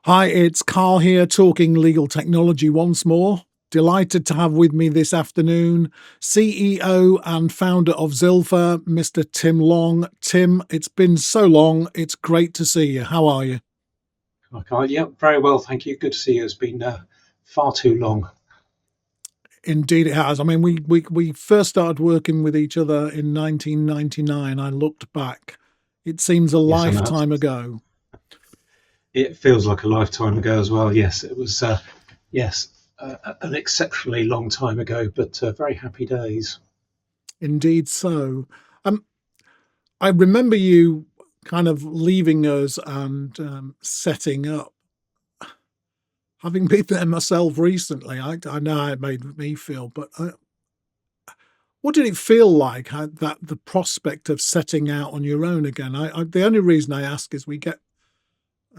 Hi, it's Carl here talking legal technology once more. Delighted to have with me this afternoon CEO and founder of Zylpha, Mr. Tim Long. Tim, it's been so long. It's great to see you. How are you? Okay, yeah, very well, thank you. Good to see you. It's been far too long. Indeed, it has. I mean, we first started working with each other in 1999. I looked back. It seems a Yes, I know. lifetime ago. It feels like a lifetime ago as well. Yes, it was. Yes, an exceptionally long time ago, but very happy days. Indeed, so. Um, I remember you kind of leaving us and setting up. Having been there myself recently, I know how it made me feel, but what did it feel like that the prospect of setting out on your own again? The only reason I ask is we get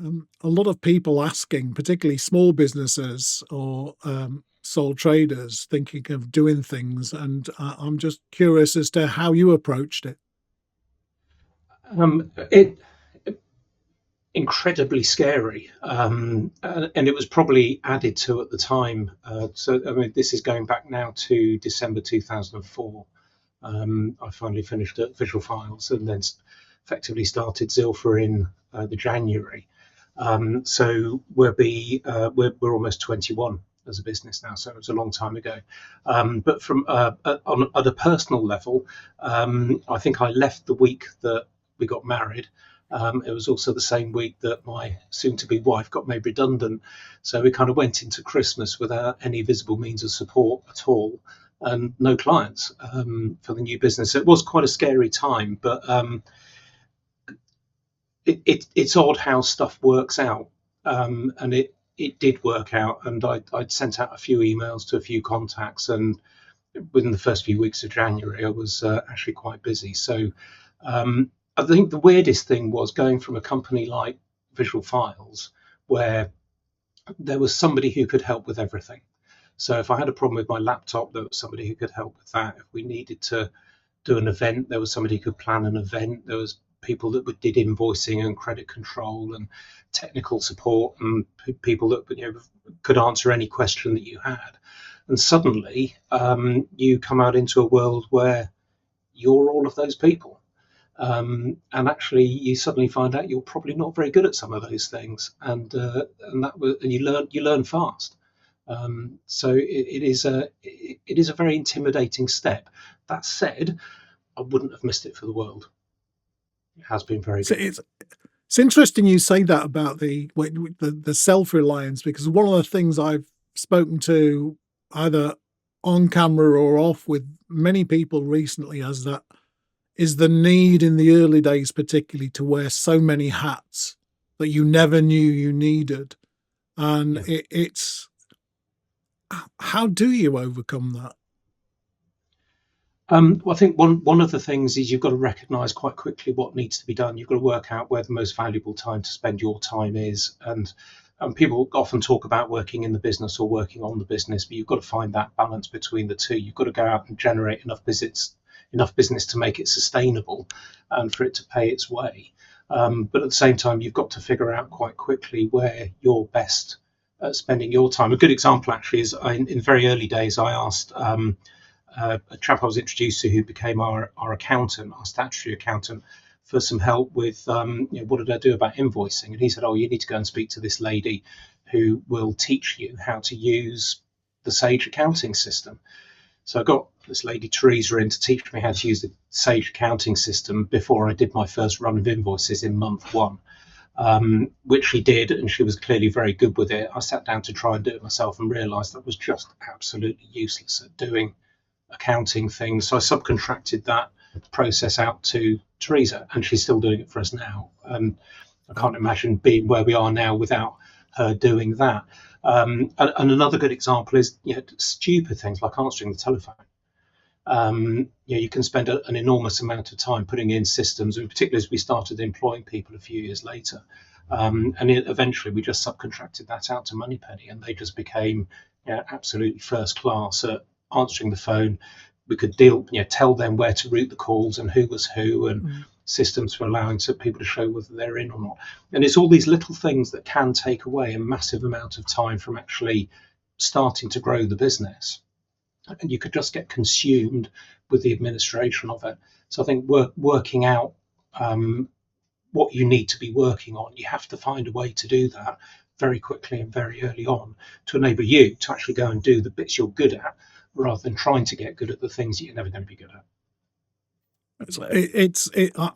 a lot of people asking, particularly small businesses or sole traders, thinking of doing things, and I'm just curious as to how you approached it. It incredibly scary, and it was probably added to at the time. So, I mean, this is going back now to December 2004. I finally finished at Visual Files and then effectively started Zilpha in the January. So we're almost 21 as a business now, so it was a long time ago. But from at a personal level, I think I left the week that we got married. It was also the same week that my soon-to-be wife got made redundant. So we kind of went into Christmas without any visible means of support at all and no clients for the new business. It was quite a scary time, but it's odd how stuff works out, and it did work out. And I'd sent out a few emails to a few contacts, and within the first few weeks of January, I was actually quite busy. So I think the weirdest thing was going from a company like Visual Files, where there was somebody who could help with everything. So if I had a problem with my laptop, there was somebody who could help with that. If we needed to do an event, there was somebody who could plan an event. There was people that did invoicing and credit control and technical support, and people that could answer any question that you had. And suddenly, you come out into a world where you're all of those people. And actually, you suddenly find out you're probably not very good at some of those things, and you learn fast. So it is a very intimidating step. That said, I wouldn't have missed it for the world. It has been very So good. it's interesting you say that about the self reliance, because one of the things I've spoken to either on camera or off with many people recently as that is the need in the early days, particularly to wear so many hats that you never knew you needed. And Yeah. it's how do you overcome that? Well, I think one of the things is you've got to recognise quite quickly what needs to be done. You've got to work out where the most valuable time to spend your time is, and people often talk about working in the business or working on the business, but you've got to find that balance between the two. You've got to go out and generate enough business to make it sustainable, and for it to pay its way. But at the same time, you've got to figure out quite quickly where you're best at spending your time. A good example actually is in very early days, I asked. A chap I was introduced to who became our accountant, our statutory accountant, for some help with what did I do about invoicing. And he said, oh, you need to go and speak to this lady who will teach you how to use the Sage accounting system. So I got this lady, Teresa, in to teach me how to use the Sage accounting system before I did my first run of invoices in month one. Which she did, and she was clearly very good with it. I sat down to try and do it myself and realised that was just absolutely useless at doing accounting things. So I subcontracted that process out to Teresa, and she's still doing it for us now. And I can't imagine being where we are now without her doing that. And another good example is stupid things like answering the telephone. You can spend an enormous amount of time putting in systems, and particularly as we started employing people a few years later. Eventually we just subcontracted that out to Moneypenny, and they just became absolutely first class at answering the phone, we could tell them where to route the calls and who was who, and Mm. systems for allowing people to show whether they're in or not. And it's all these little things that can take away a massive amount of time from actually starting to grow the business. And you could just get consumed with the administration of it. So I think working out what you need to be working on, you have to find a way to do that very quickly and very early on to enable you to actually go and do the bits you're good at, rather than trying to get good at the things that you're never going to be good at.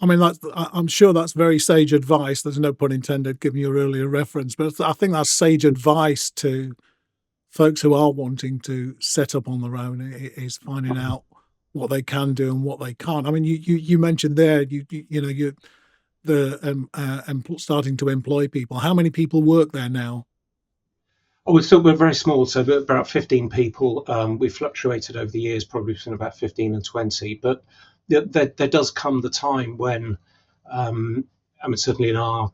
I mean, I'm sure that's very sage advice. There's no pun intended, given your earlier reference, but I think that's sage advice to folks who are wanting to set up on their own, is finding out what they can do and what they can't. I mean, you mentioned there, you're starting to employ people. How many people work there now? Oh, we're very small, so we're about 15 people. We've fluctuated over the years, probably between about 15 and 20. But there does come the time when, I mean, certainly in our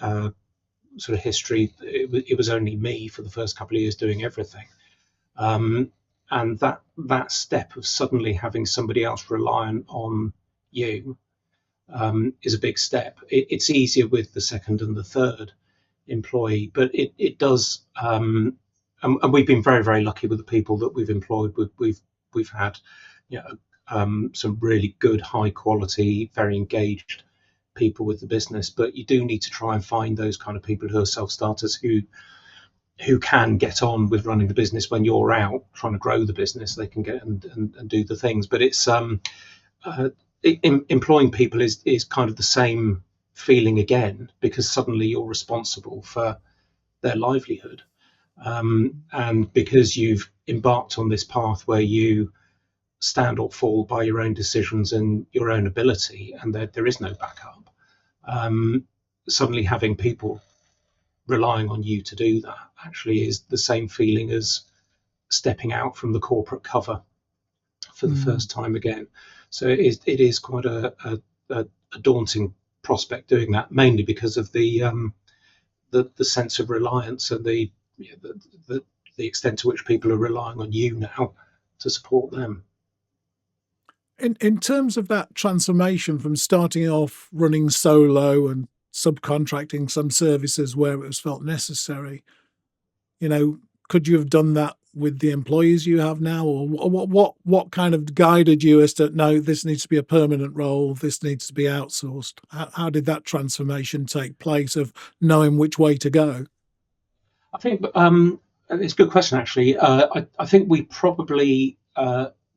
sort of history, it was only me for the first couple of years doing everything. And that step of suddenly having somebody else reliant on you is a big step. It's easier with the second and the third employee, but it does. And we've been very, very lucky with the people that we've employed. We've had, some really good, high quality, very engaged people with the business. But you do need to try and find those kind of people who are self-starters, who can get on with running the business when you're out trying to grow the business. They can get and do the things. But it's employing people is kind of the same feeling again, because suddenly you're responsible for their livelihood, and because you've embarked on this path where you stand or fall by your own decisions and your own ability, and there is no backup. Suddenly having people relying on you to do that actually is the same feeling as stepping out from the corporate cover for the first time again. So it is quite a daunting prospect doing that, mainly because of the sense of reliance and the extent to which people are relying on you now to support them. In terms of that transformation from starting off running solo and subcontracting some services where it was felt necessary, could you have done that with the employees you have now, or what kind of guided you as to, no, this needs to be a permanent role, this needs to be outsourced? How did that transformation take place of knowing which way to go? I think it's a good question, actually. I think we probably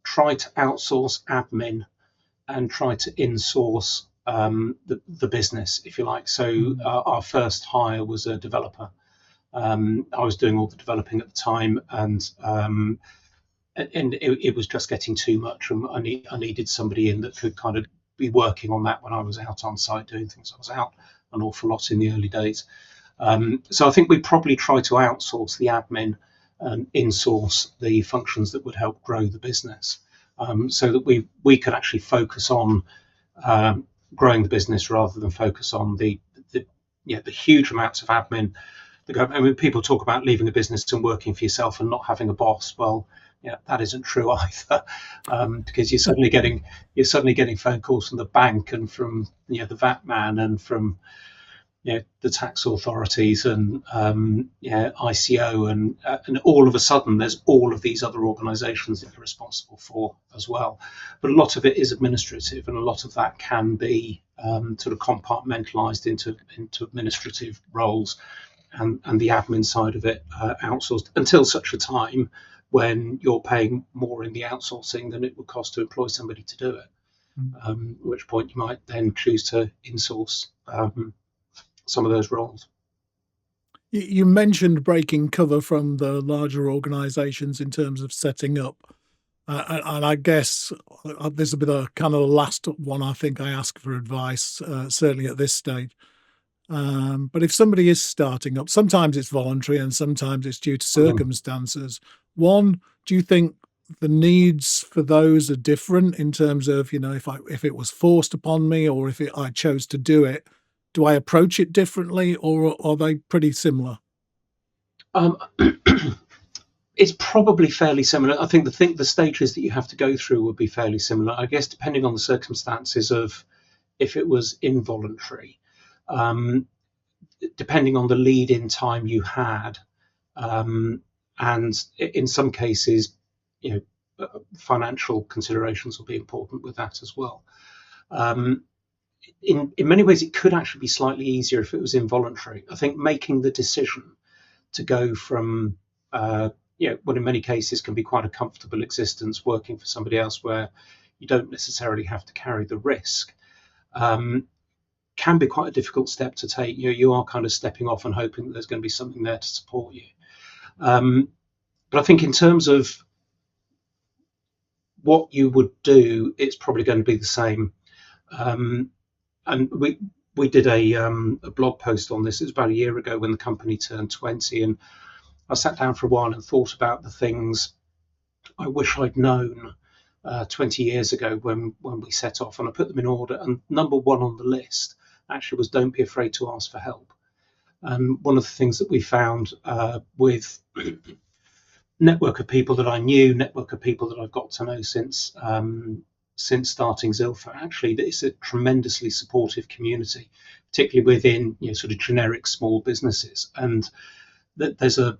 try to outsource admin and try to insource the business, if you like. So our first hire was a developer. I was doing all the developing at the time, and it was just getting too much, and I needed somebody in that could kind of be working on that when I was out on site doing things. I was out an awful lot in the early days. So I think we probably try to outsource the admin and insource the functions that would help grow the business, so that we could actually focus on growing the business rather than focus on the huge amounts of admin. I mean, people talk about leaving a business and working for yourself and not having a boss. Well, that isn't true either, because you're suddenly getting phone calls from the bank and from the VAT man and from the tax authorities and ICO, and all of a sudden there's all of these other organisations that you're responsible for as well. But a lot of it is administrative, and a lot of that can be sort of compartmentalised into administrative roles, and the admin side of it outsourced until such a time when you're paying more in the outsourcing than it would cost to employ somebody to do it. At which point you might then choose to insource some of those roles. You mentioned breaking cover from the larger organisations in terms of setting up, and I guess this will be the kind of the last one I think I ask for advice, certainly at this stage. But if somebody is starting up, sometimes it's voluntary and sometimes it's due to circumstances. One, do you think the needs for those are different in terms of, if it was forced upon me, or if I chose to do it, do I approach it differently, or are they pretty similar? It's probably fairly similar. I think the stages that you have to go through would be fairly similar. I guess depending on the circumstances of if it was involuntary, um, depending on the lead in time you had, um, and in some cases, you know, financial considerations will be important with that as well. Um, in many ways, it could actually be slightly easier if it was involuntary. I think making the decision to go from what in many cases can be quite a comfortable existence working for somebody else where you don't necessarily have to carry the risk, um, can be quite a difficult step to take. You are kind of stepping off and hoping that there's going to be something there to support you. But I think in terms of what you would do, it's probably going to be the same. Um, and we did a blog post on this. It was about a year ago when the company turned 20, and I sat down for a while and thought about the things I wish I'd known 20 years ago when we set off, and I put them in order. And number one on the list actually was don't be afraid to ask for help. And one of the things that we found with network of people that I knew, network of people that I've got to know since starting Zylpha, actually, that it's a tremendously supportive community, particularly within sort of generic small businesses, and that there's a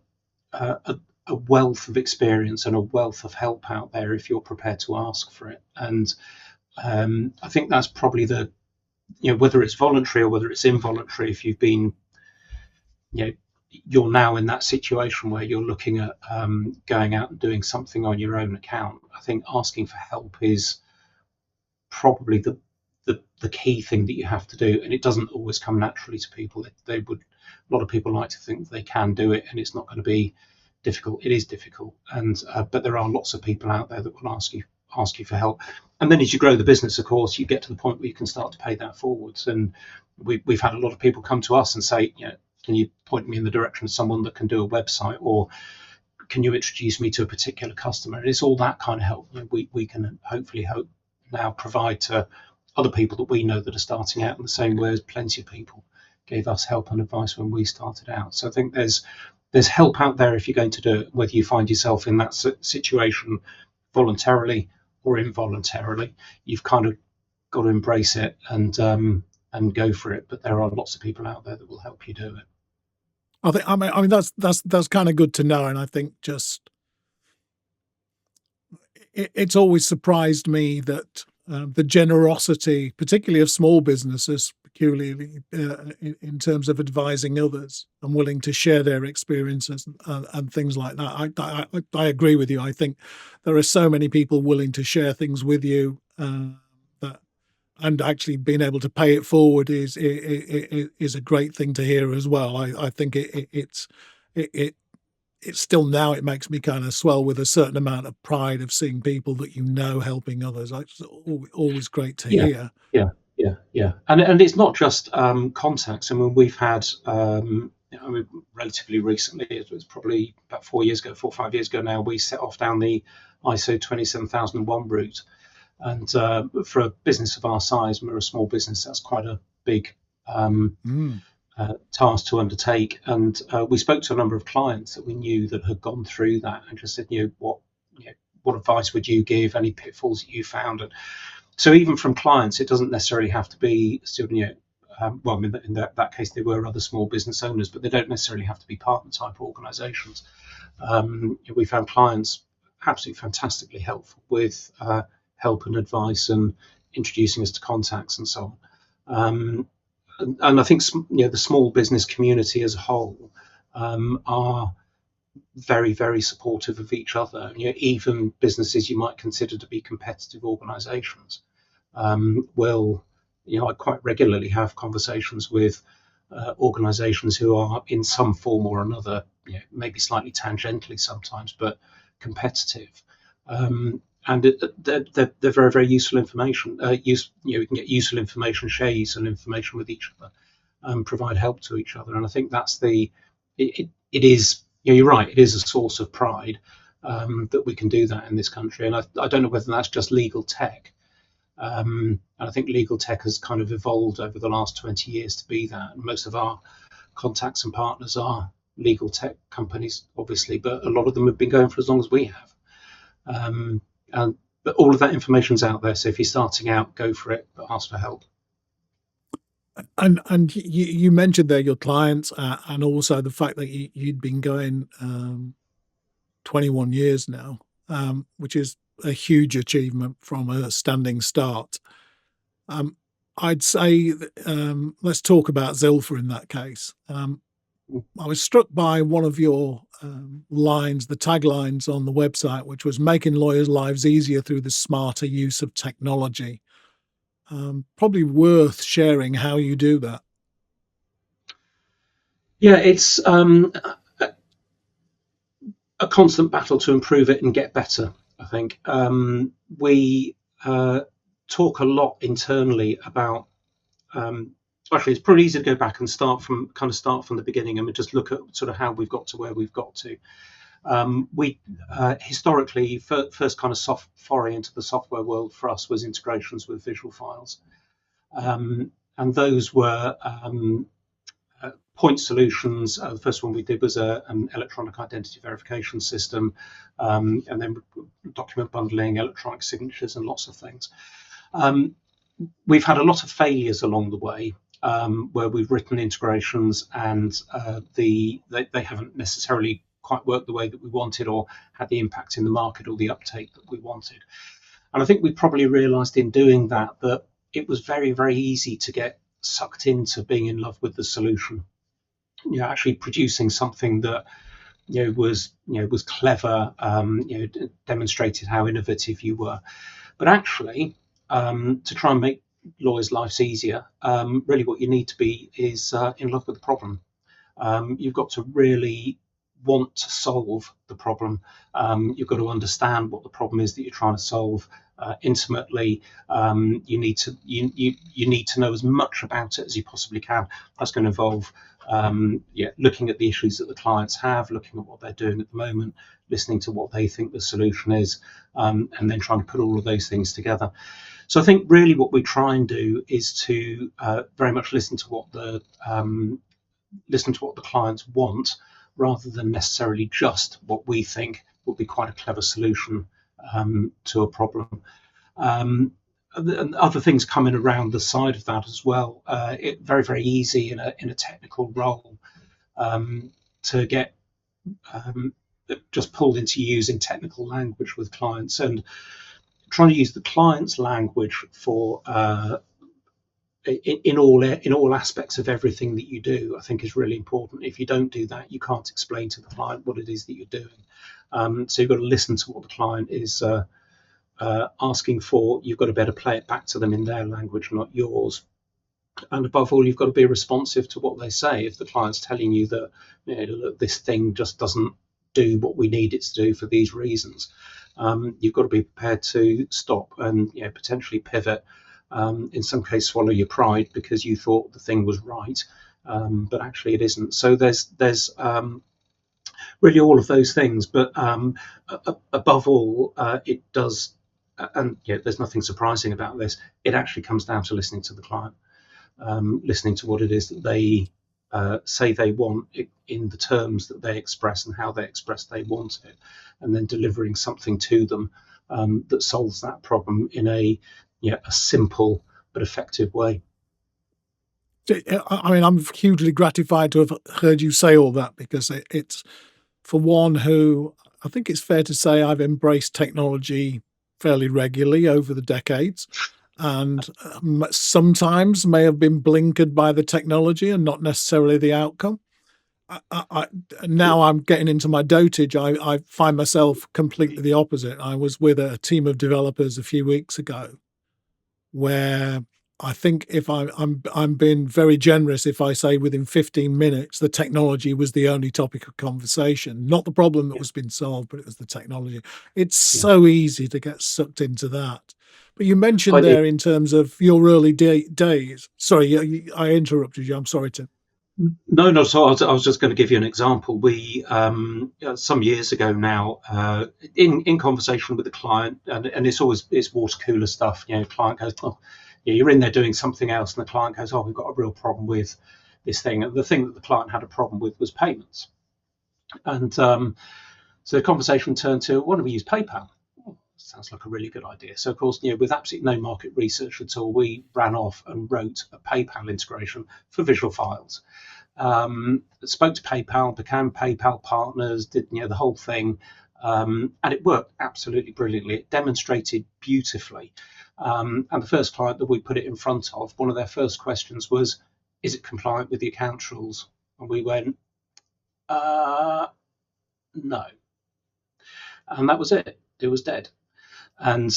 wealth of experience and a wealth of help out there if you're prepared to ask for it. And I think that's probably whether it's voluntary or whether it's involuntary, if you've been, you're now in that situation where you're looking at going out and doing something on your own account. I think asking for help is probably the key thing that you have to do, and it doesn't always come naturally to people. A lot of people like to think they can do it and it's not going to be difficult. It is difficult, and but there are lots of people out there that will ask you for help. And then as you grow the business, of course, you get to the point where you can start to pay that forwards. And we've had a lot of people come to us and say, can you point me in the direction of someone that can do a website, or can you introduce me to a particular customer? And it's all that kind of help we can hopefully now provide to other people that we know that are starting out in the same way as plenty of people gave us help and advice when we started out. So I think there's help out there if you're going to do it, whether you find yourself in that situation voluntarily or involuntarily. You've kind of got to embrace it and go for it. But there are lots of people out there that will help you do it. I mean that's kind of good to know, and I think just it's always surprised me that the generosity, particularly of small businesses, peculiarly in terms of advising others and willing to share their experiences and things like that. I agree with you. I think there are so many people willing to share things with you that, and actually being able to pay it forward is a great thing to hear as well. I think it's still now it makes me kind of swell with a certain amount of pride of seeing people that helping others. It's always great to Yeah, hear. yeah. And it's not just contacts. I mean, we've had relatively recently, it was probably about 4 or 5 years ago now, we set off down the ISO 27001 route. And for a business of our size, we're a small business, that's quite a big task to undertake. And we spoke to a number of clients that we knew that had gone through that and just said, what advice would you give? Any pitfalls that you found? And so even from clients, it doesn't necessarily have to be, well, in that case, they were other small business owners, but they don't necessarily have to be partner type organizations. We found clients absolutely fantastically helpful with help and advice and introducing us to contacts and so on. And I think the small business community as a whole are very, very supportive of each other. Even businesses you might consider to be competitive organisations will, I quite regularly have conversations with organisations who are in some form or another, maybe slightly tangentially sometimes, but competitive. And they're very, very useful information. You can get useful information, share useful information with each other, provide help to each other. And I think that's it is, you're right, it is a source of pride that we can do that in this country. And I don't know whether that's just legal tech. And I think legal tech has kind of evolved over the last 20 years to be that. And most of our contacts and partners are legal tech companies, obviously, but a lot of them have been going for as long as we have. And but all of that information's out there. So if you're starting out, go for it, but ask for help. And you mentioned there your clients, and also the fact that you'd been going 21 years now, which is a huge achievement from a standing start. Um, I'd say, let's talk about Zylpha in that case. I was struck by one of your lines, the taglines on the website, which was making lawyers' lives easier through the smarter use of technology. Probably worth sharing how you do that. Yeah, it's a constant battle to improve it and get better. I think we talk a lot internally about. Actually, it's pretty easy to go back and start from the beginning and just look at sort of how we've got to where we've got to. We historically first kind of soft foray into the software world for us was integrations with visual files, and those were point solutions. The first one we did was an electronic identity verification system, and then document bundling, electronic signatures, and lots of things. We've had a lot of failures along the way, where we've written integrations and they haven't necessarily quite worked the way that we wanted, or had the impact in the market or the uptake that we wanted. And I think we probably realised in doing that it was very, very easy to get sucked into being in love with the solution. Actually producing something that was clever, demonstrated how innovative you were. But actually, to try and make lawyers' lives easier, really what you need to be is in love with the problem. You've got to really want to solve the problem. You've got to understand what the problem is that you're trying to solve intimately. You need to know as much about it as you possibly can. That's going to involve looking at the issues that the clients have, looking at what they're doing at the moment, listening to what they think the solution is, and then trying to put all of those things together. So I think really what we try and do is to very much listen to what the clients want, rather than necessarily just what we think would be quite a clever solution to a problem. And other things coming around the side of that as well. It very, very easy in a technical role to get just pulled into using technical language with clients, and trying to use the client's language for in all aspects of everything that you do, I think is really important. If you don't do that, you can't explain to the client what it is that you're doing. So you've got to listen to what the client is asking for. You've got to better play it back to them in their language, not yours. And above all, you've got to be responsive to what they say. If the client's telling you that look, this thing just doesn't do what we need it to do for these reasons, you've got to be prepared to stop and potentially pivot. In some case, swallow your pride because you thought the thing was right, but actually it isn't. So there's really all of those things. But above all, it does, and there's nothing surprising about this. It actually comes down to listening to the client, listening to what it is that they say they want in the terms that they express and how they express they want it, and then delivering something to them that solves that problem in a simple but effective way. I mean, I'm hugely gratified to have heard you say all that, because it's, for one who, I think it's fair to say I've embraced technology fairly regularly over the decades, and sometimes may have been blinkered by the technology and not necessarily the outcome. Now I'm getting into my dotage. I find myself completely the opposite. I was with a team of developers a few weeks ago, where I think if I'm being very generous if I say within 15 minutes the technology was the only topic of conversation, not the problem that was being solved, but it was the technology. It's so easy to get sucked into that. But you mentioned there in terms of your early days. Sorry, I interrupted you. I'm sorry, Tim. No. So I was just going to give you an example. We some years ago now, in conversation with the client, and it's water cooler stuff. Client goes, "Oh, you're in there doing something else," and the client goes, "Oh, we've got a real problem with this thing." And the thing that the client had a problem with was payments. And so the conversation turned to, why don't we use PayPal? Oh, sounds like a really good idea. So of course, with absolutely no market research at all, we ran off and wrote a PayPal integration for visual files. Spoke to PayPal, became PayPal partners, did the whole thing, and it worked absolutely brilliantly. It demonstrated beautifully. And the first client that we put it in front of, one of their first questions was, "Is it compliant with the accounts rules?" And we went, "No," and that was it. It was dead. And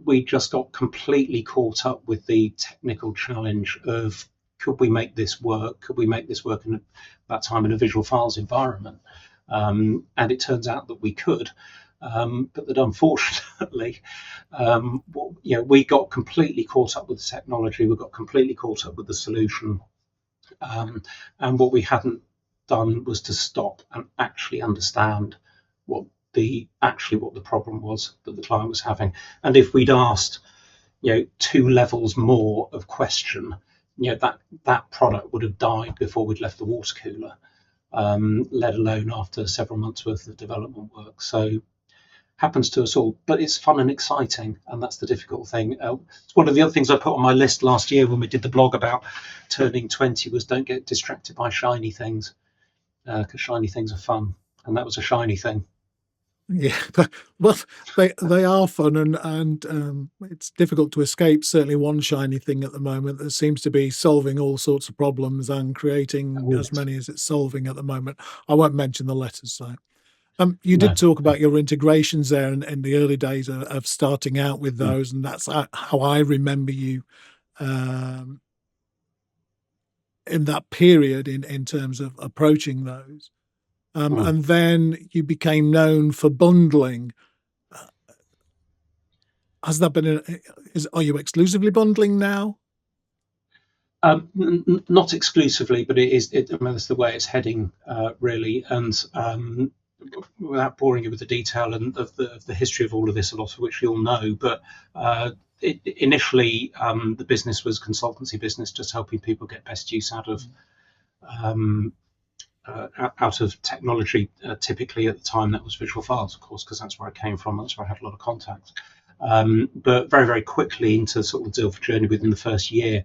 we just got completely caught up with the technical challenge of, could we make this work? Could we make this work in that time in a visual files environment? And it turns out that we could, but that unfortunately, we got completely caught up with the technology. We got completely caught up with the solution, and what we hadn't done was to stop and actually understand what the problem was that the client was having. And if we'd asked, 2 levels more of question, that product would have died before we'd left the water cooler, let alone after several months worth of development work. So happens to us all, but it's fun and exciting, and that's the difficult thing. It's one of the other things I put on my list last year when we did the blog about turning 20 was, don't get distracted by shiny things, because shiny things are fun, and that was a shiny thing. Yeah, well, they are fun, and it's difficult to escape. Certainly, one shiny thing at the moment that seems to be solving all sorts of problems and creating Oh, as yes. many as it's solving at the moment. I won't mention the letters, so. You No. did talk about your integrations there in the early days of starting out with Mm. those, and that's how I remember you um, in that period in terms of approaching those. Mm. And then you became known for bundling. Has that been are you exclusively bundling now? Not exclusively, but it is. I mean, that's the way it's heading, really. And without boring you with the detail and of the history of all of this, a lot of which you'll know, but initially the business was consultancy business, just helping people get best use um, out of technology. Typically at the time, that was visual files, of course, because that's where I came from. That's where I had a lot of contacts. But very, very quickly into sort of the Zylpha journey, within the first year,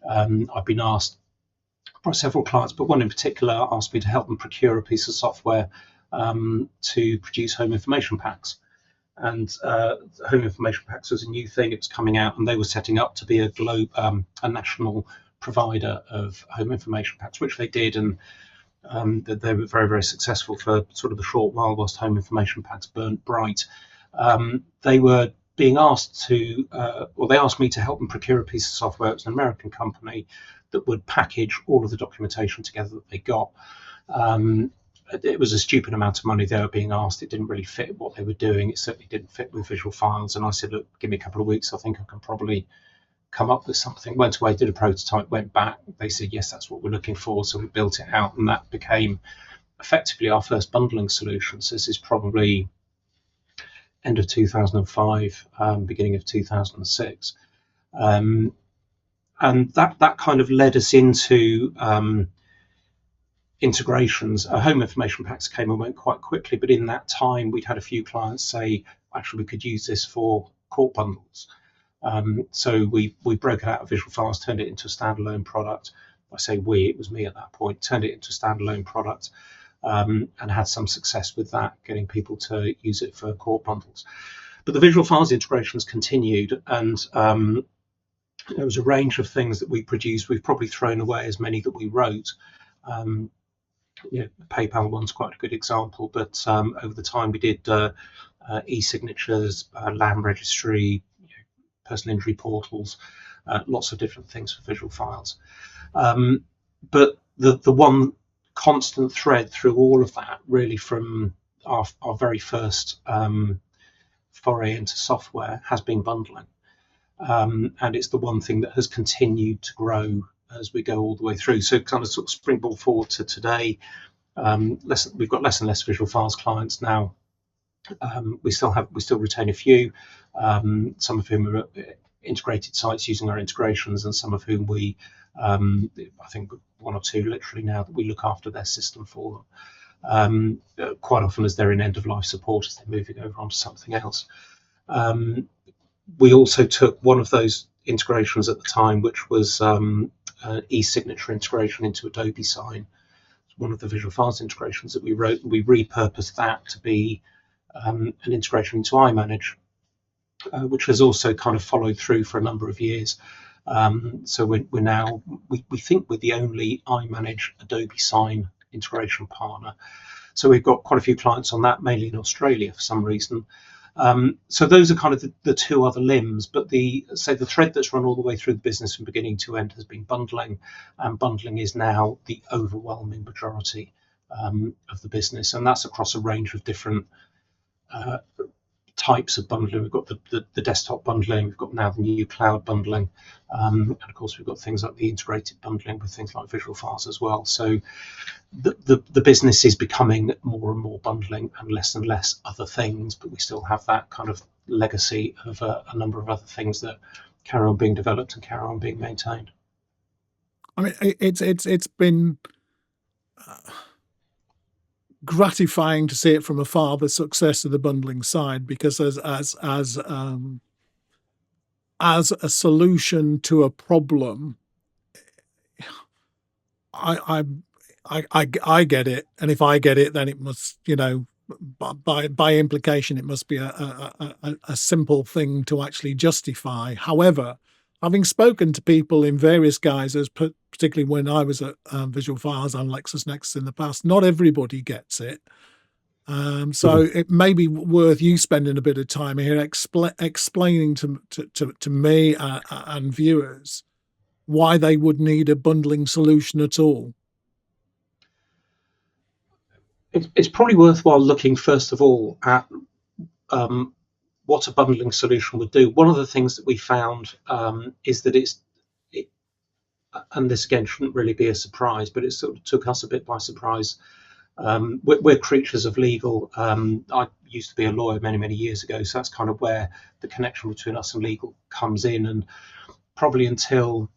I've been asked by several clients, but one in particular asked me to help them procure a piece of software to produce home information packs. And home information packs was a new thing; it was coming out, and they were setting up to be a national provider of home information packs, which they did, and they were very, very successful for sort of a short while whilst home information packs burnt bright. They were being asked to, they asked me to help them procure a piece of software. It was an American company that would package all of the documentation together that they got. It was a stupid amount of money they were being asked. It didn't really fit what they were doing. It certainly didn't fit with visual files. And I said, look, give me a couple of weeks. I think I can probably come up with something. Went away, did a prototype, went back. They said, yes, that's what we're looking for. So we built it out, and that became effectively our first bundling solution. So this is probably end of 2005, beginning of 2006. And that kind of led us into integrations. Home information packs came and went quite quickly, but in that time, we'd had a few clients say, actually, we could use this for court bundles. So we broke it out of visual files, turned it into a standalone product. I say we, it was me at that point, turned it into a standalone product, and had some success with that, getting people to use it for court bundles. But the visual files integrations continued, and there was a range of things that we produced. We've probably thrown away as many that we wrote. PayPal one's quite a good example, but over the time we did e-signatures, land registry, personal injury portals, lots of different things for visual files. But the one constant thread through all of that, really from our very first foray into software, has been bundling. And it's the one thing that has continued to grow as we go all the way through. So kind of sort of springboard forward to today, we've got less and less visual files clients now. We still retain a few, some of whom are integrated sites using our integrations, and some of whom I think one or two literally now that we look after their system for quite often as they're in end of life support, as they're moving over onto something else. We also took one of those integrations at the time, which was e-signature integration into Adobe Sign. One of the visual files integrations that we wrote, we repurposed that to be an integration into iManage, which has also kind of followed through for a number of years. So we're now, we think we're the only iManage Adobe Sign integration partner. So we've got quite a few clients on that, mainly in Australia for some reason. So those are kind of the two other limbs, but the thread that's run all the way through the business from beginning to end has been bundling, and bundling is now the overwhelming majority of the business, and that's across a range of different types of bundling. We've got the desktop bundling, we've got now the new cloud bundling, and of course we've got things like the integrated bundling with things like visual files as well. So the business is becoming more and more bundling and less other things, but we still have that kind of legacy of a number of other things that carry on being developed and carry on being maintained. I mean, it's been gratifying to see it from afar, the success of the bundling side, because as a solution to a problem, I get it, and if I get it, then it must, by implication, it must be a simple thing to actually justify. However, having spoken to people in various guises, particularly when I was at Visual Files and LexisNexis in the past, not everybody gets it. So it may be worth you spending a bit of time here explaining to me and viewers why they would need a bundling solution at all. It's probably worthwhile looking first of all at what a bundling solution would do. One of the things that we found is that and this again shouldn't really be a surprise, but it sort of took us a bit by surprise. We're creatures of legal. I used to be a lawyer many years ago, so that's kind of where the connection between us and legal comes in. And probably until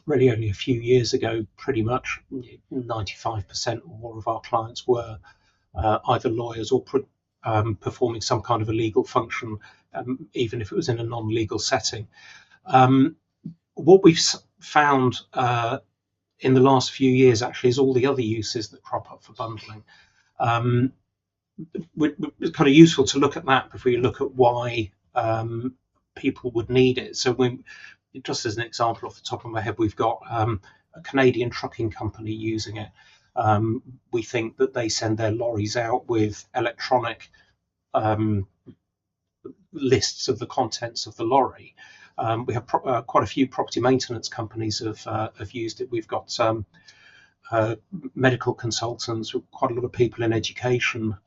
really only a few years ago, pretty much 95% or more of our clients were either lawyers or performing some kind of a legal function, even if it was in a non-legal setting. What we've found in the last few years actually is all the other uses that crop up for bundling. It's kind of useful to look at that before you look at why people would need it. So just as an example off the top of my head, we've got a Canadian trucking company using it. We think that they send their lorries out with electronic lists of the contents of the lorry. We have quite a few property maintenance companies have used it. We've got medical consultants, quite a lot of people in education.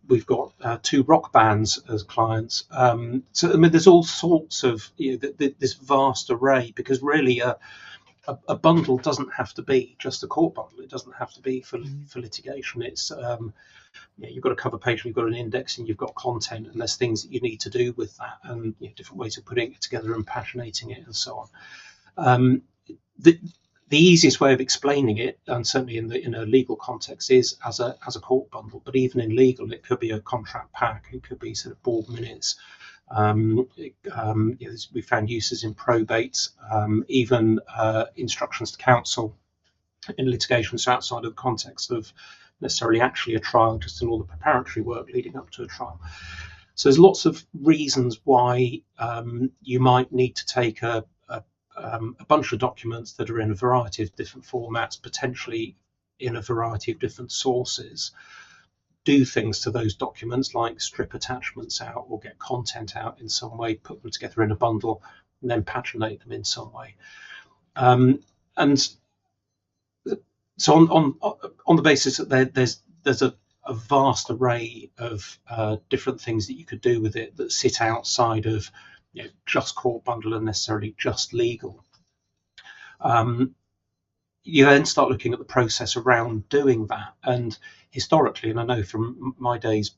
We've got 2 rock bands as clients. So I mean, there's all sorts of this vast array, because really a bundle doesn't have to be just a court bundle. It doesn't have to be for litigation. It's you've got a cover page, you've got an index, and you've got content, and there's things that you need to do with that, and different ways of putting it together and paginating it and so on. The easiest way of explaining it, and certainly in a legal context, is as a court bundle. But even in legal, it could be a contract pack. It could be sort of board minutes. We found uses in probates, even instructions to counsel in litigation, so outside of the context of necessarily actually a trial, just in all the preparatory work leading up to a trial. So there's lots of reasons why you might need to take a bunch of documents that are in a variety of different formats, potentially in a variety of different sources, do things to those documents like strip attachments out or get content out in some way, put them together in a bundle, and then paginate them in some way. And so on the basis that there's a vast array of different things that you could do with it that sit outside of just court bundle and necessarily just legal. You then start looking at the process around doing that. And historically, and I know from my days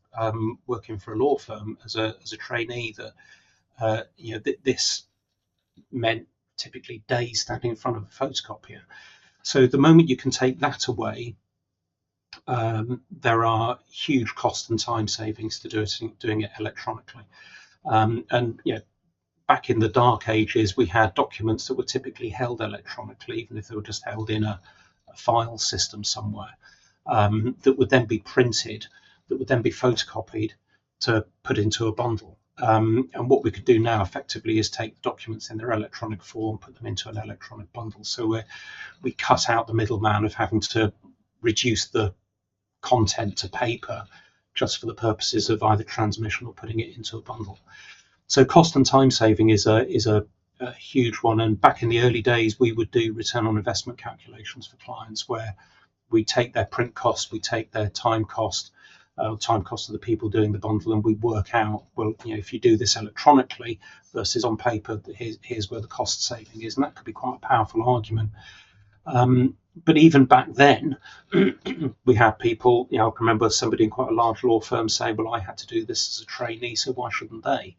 working for a law firm as a trainee, that this meant typically days standing in front of a photocopier. So the moment you can take that away, there are huge cost and time savings to doing it electronically. And back in the dark ages, we had documents that were typically held electronically, even if they were just held in a file system somewhere, that would then be printed, that would then be photocopied to put into a bundle. And what we could do now effectively is take documents in their electronic form, put them into an electronic bundle. So we cut out the middleman of having to reduce the content to paper just for the purposes of either transmission or putting it into a bundle. So cost and time saving is a huge one. And back in the early days, we would do return on investment calculations for clients where we take their print cost, we take their time cost of the people doing the bundle, and we work out, well, if you do this electronically versus on paper, here's where the cost saving is. And that could be quite a powerful argument. But even back then, we had people, I remember somebody in quite a large law firm saying, well, I had to do this as a trainee, so why shouldn't they?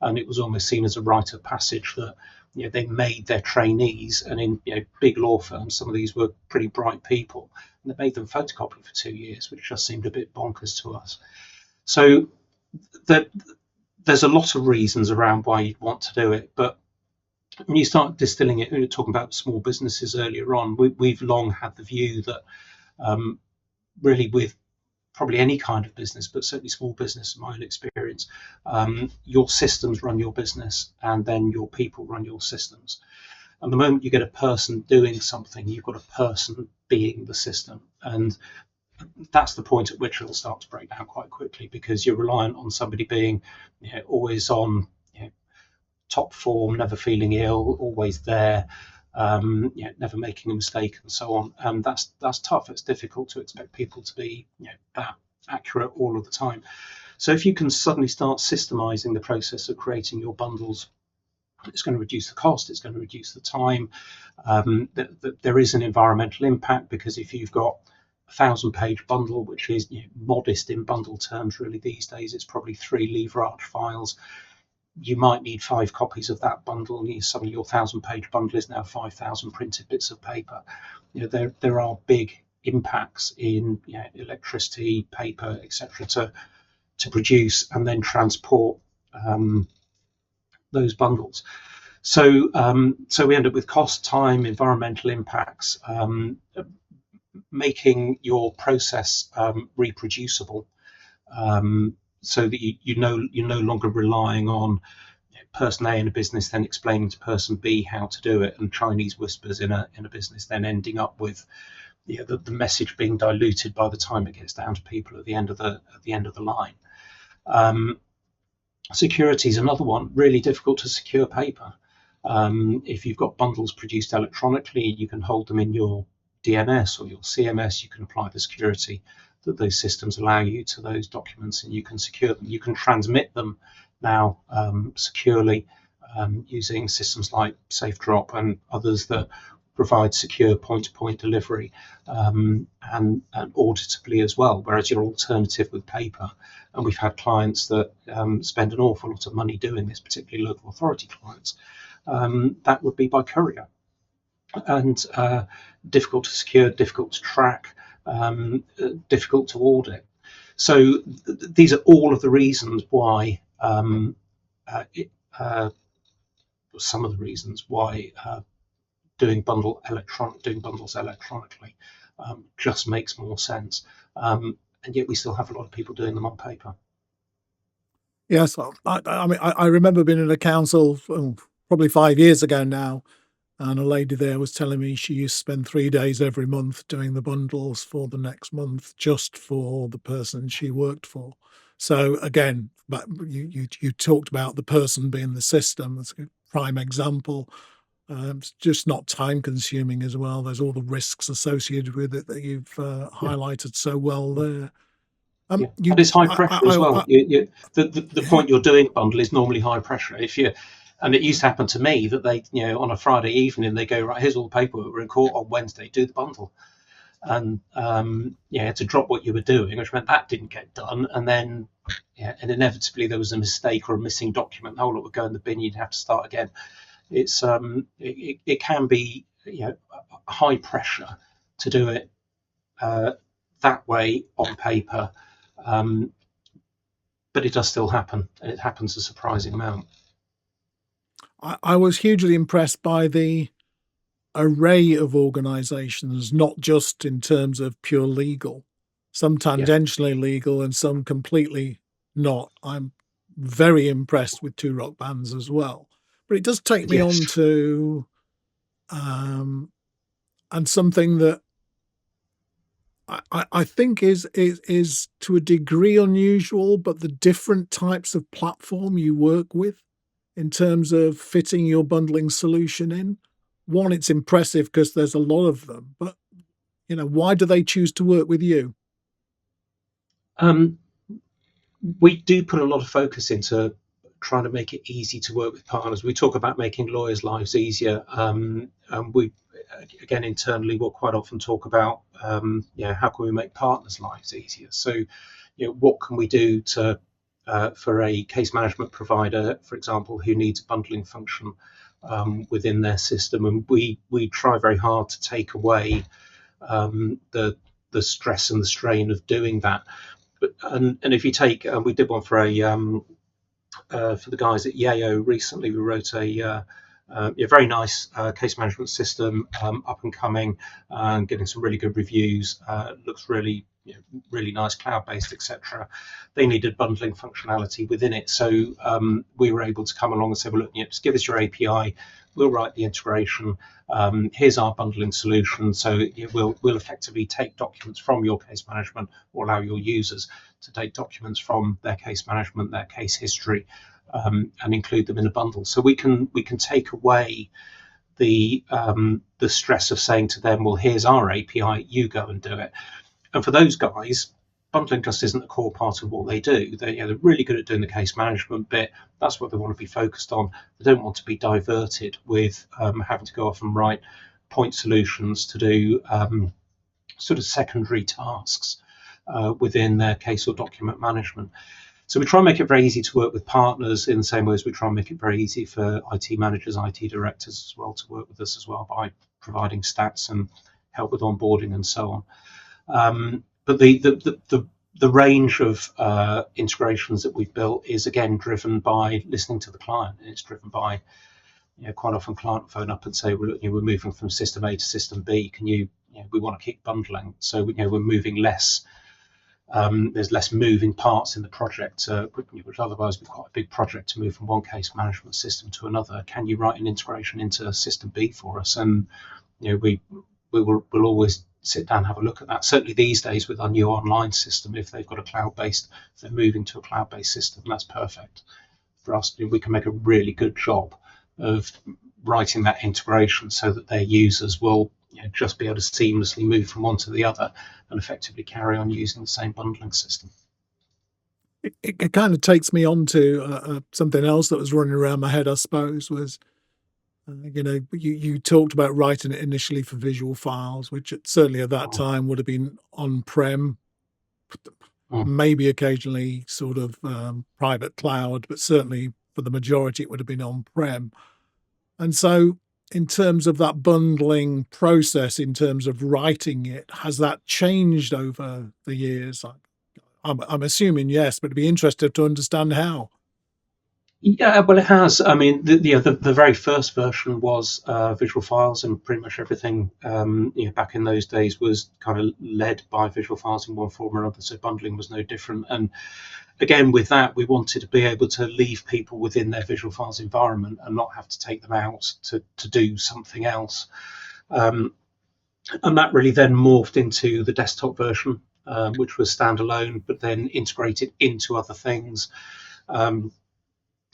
And it was almost seen as a rite of passage that they made their trainees, and in big law firms, some of these were pretty bright people, and they made them photocopy for 2 years, which just seemed a bit bonkers to us. So there's a lot of reasons around why you'd want to do it, but when you start distilling it, we were talking about small businesses earlier on, we've long had the view that really with probably any kind of business, but certainly small business, in my own experience, your systems run your business and then your people run your systems. And the moment you get a person doing something, you've got a person being the system. And that's the point at which it'll start to break down quite quickly, because you're reliant on somebody being always on top form, never feeling ill, always there, never making a mistake, and so on. And that's tough. It's difficult to expect people to be that accurate all of the time. So if you can suddenly start systemizing the process of creating your bundles, it's going to reduce the cost, it's going to reduce the time. There is an environmental impact, because if you've got a 1,000-page bundle, which is modest in bundle terms really these days, it's probably 3 lever arch files. You might need 5 copies of that bundle, and suddenly your 1,000-page bundle is now 5,000 printed bits of paper. There are big impacts in electricity, paper, etc., to produce and then transport those bundles. So we end up with cost, time, environmental impacts, making your process reproducible. So that you're no longer relying on person A in a business then explaining to person B how to do it, and Chinese whispers in a business then ending up with the message being diluted by the time it gets down to people at the end of the line. Security is another one. Really difficult to secure paper. If you've got bundles produced electronically, you can hold them in your DNS or your CMS. You can apply the security that those systems allow you to those documents, and you can secure them. You can transmit them now securely using systems like SafeDrop and others that provide secure point-to-point delivery and auditably as well, whereas your alternative with paper, and we've had clients that spend an awful lot of money doing this, particularly local authority clients, that would be by courier. And difficult to secure, difficult to track, difficult to audit. So these are all of the reasons why, some of the reasons why doing bundles electronically just makes more sense. And yet we still have a lot of people doing them on paper. Yes, I mean, I remember being in a council probably 5 years ago now, and a lady there was telling me she used to spend 3 days every month doing the bundles for the next month, just for the person she worked for. So again, but you talked about the person being the system. That's a prime example. It's just not time consuming as well. There's all the risks associated with it that you've highlighted so well there. And it's high pressure as well. The point you're doing a bundle is normally high pressure. And it used to happen to me that they, on a Friday evening, they go, right, here's all the paperwork, we're in court on Wednesday, do the bundle. And to drop what you were doing, which meant that didn't get done. And then, and inevitably there was a mistake or a missing document, the whole lot would go in the bin, you'd have to start again. It's it can be high pressure to do it uh, that way on paper, um, but it does still happen, and it happens a surprising amount. I was hugely impressed by the array of organizations, not just in terms of pure legal, some Yeah. tangentially legal and some completely not. I'm very impressed with Two Rock Bands as well. But it does take me on Yes. to um, and something that I think is to a degree unusual, but the different types of platform you work with in terms of fitting your bundling solution in. One, it's impressive because there's a lot of them, but why do they choose to work with you? Um, we do put a lot of focus into trying to make it easy to work with partners. We talk about making lawyers' lives easier. And we, again, internally, will quite often talk about, how can we make partners' lives easier? So, what can we do to for a case management provider, for example, who needs a bundling function within their system, and we try very hard to take away the stress and the strain of doing that. And if you take, we did one for the guys at Yayo recently. We wrote a very nice case management system, up and coming, and getting some really good reviews. Looks really, really nice, cloud based, etc. They needed bundling functionality within it, so we were able to come along and say, well, look, just give us your API. We'll write the integration. Here's our bundling solution. So we'll effectively take documents from your case management, or allow your users to take documents from their case management, their case history, and include them in a bundle. So we can take away the stress of saying to them, well, here's our API, you go and do it. And for those guys, bundling just isn't a core part of what they do. They're really good at doing the case management bit. That's what they want to be focused on. They don't want to be diverted with having to go off and write point solutions to do sort of secondary tasks within their case or document management. So we try and make it very easy to work with partners, in the same way as we try and make it very easy for IT managers, IT directors as well, to work with us as well, by providing stats and help with onboarding and so on. But the range of integrations that we've built is, again, driven by listening to the client. It's driven by, quite often client phone up and say, well, we're moving from system A to system B. Can we want to keep bundling, so we're moving less. There's less moving parts in the project, which otherwise would be quite a big project to move from one case management system to another. Can you write an integration into system B for us? And we'll always sit down and have a look at that. Certainly these days with our new online system, if they've got if they're moving to a cloud-based system, that's perfect for us. We can make a really good job of writing that integration so that their users will just be able to seamlessly move from one to the other and effectively carry on using the same bundling system. It kind of takes me on to something else that was running around my head, I suppose, was you talked about writing it initially for visual files, which certainly at that Mm. time would have been on-prem, Mm. maybe occasionally sort of private cloud, but certainly for the majority it would have been on-prem. And so in terms of that bundling process, in terms of writing it, has that changed over the years? I'm assuming yes, but it'd be interesting to understand how. Yeah, well, it has. I mean, the very first version was visual files, and pretty much everything back in those days was kind of led by visual files in one form or another. So bundling was no different. And again, with that, we wanted to be able to leave people within their visual files environment and not have to take them out to do something else. And that really then morphed into the desktop version, which was standalone, but then integrated into other things.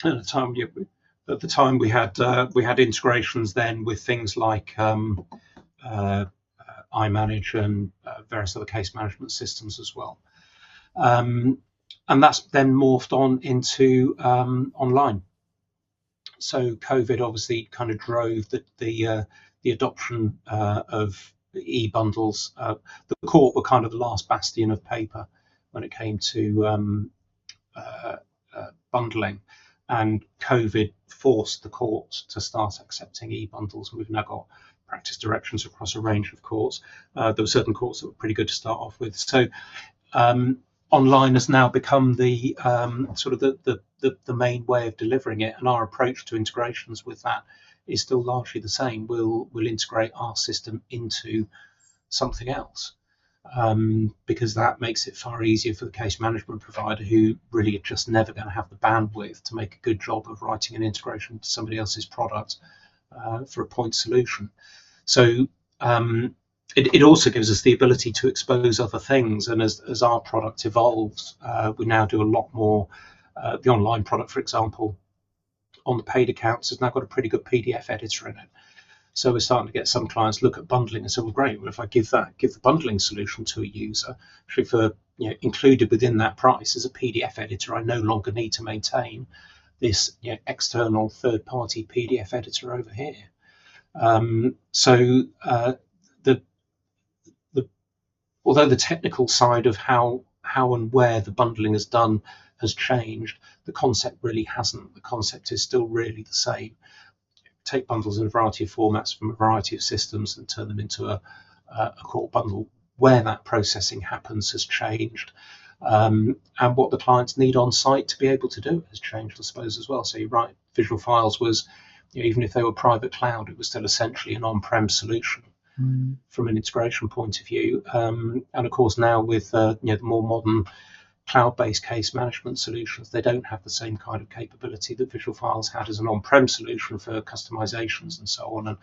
At the time, we had integrations then with things like iManage and various other case management systems as well. And that's then morphed on into online. So COVID obviously kind of drove the adoption of e-bundles. The court were kind of the last bastion of paper when it came to bundling, and COVID forced the courts to start accepting e-bundles. We've now got practice directions across a range of courts. There were certain courts that were pretty good to start off with. So online has now become the sort of the main way of delivering it, and our approach to integrations with that is still largely the same. We'll integrate our system into something else, because that makes it far easier for the case management provider, who really are just never going to have the bandwidth to make a good job of writing an integration to somebody else's product for a point solution. So it also gives us the ability to expose other things, and as our product evolves, we now do a lot more. The online product, for example, on the paid accounts, has now got a pretty good PDF editor in it. So we're starting to get some clients look at bundling and say, well, great, well, if I give the bundling solution to a user, actually for included within that price is a PDF editor, I no longer need to maintain this external third-party PDF editor over here. Although the technical side of how and where the bundling is done has changed, the concept really hasn't. The concept is still really the same. Take bundles in a variety of formats from a variety of systems and turn them into a core bundle. Where that processing happens has changed, and what the clients need on site to be able to do it has changed, I suppose, as well. So you're right, Visual Files was, even if they were private cloud, it was still essentially an on-prem solution from an integration point of view. And of course now with the more modern cloud-based case management solutions, they don't have the same kind of capability that Visual Files had as an on-prem solution for customizations and so on, and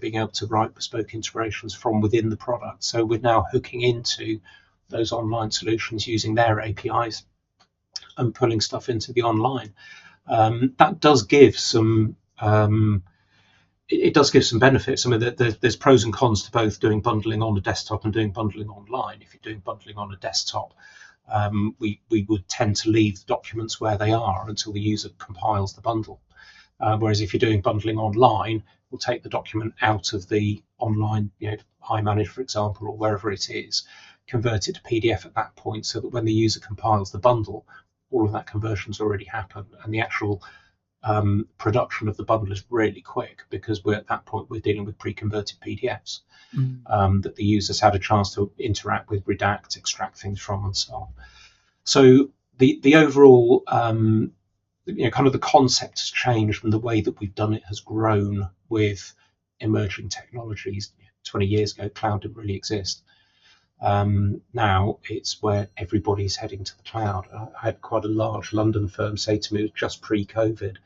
being able to write bespoke integrations from within the product. So we're now hooking into those online solutions using their APIs and pulling stuff into the online. That does give some it does give some benefits. I mean, there's pros and cons to both doing bundling on a desktop and doing bundling online. If you're doing bundling on a desktop, we would tend to leave the documents where they are until the user compiles the bundle. Whereas if you're doing bundling online, we'll take the document out of the online, iManage, for example, or wherever it is, convert it to PDF at that point, so that when the user compiles the bundle, all of that conversion's already happened, and the actual production of the bundle is really quick, because at that point we're dealing with pre-converted PDFs that the users had a chance to interact with, redact, extract things from, and so on. So the overall kind of the concept has changed, and the way that we've done it has grown with emerging technologies. 20 years ago, cloud didn't really exist. Now it's where everybody's heading to the cloud. I had quite a large London firm say to me just pre-COVID,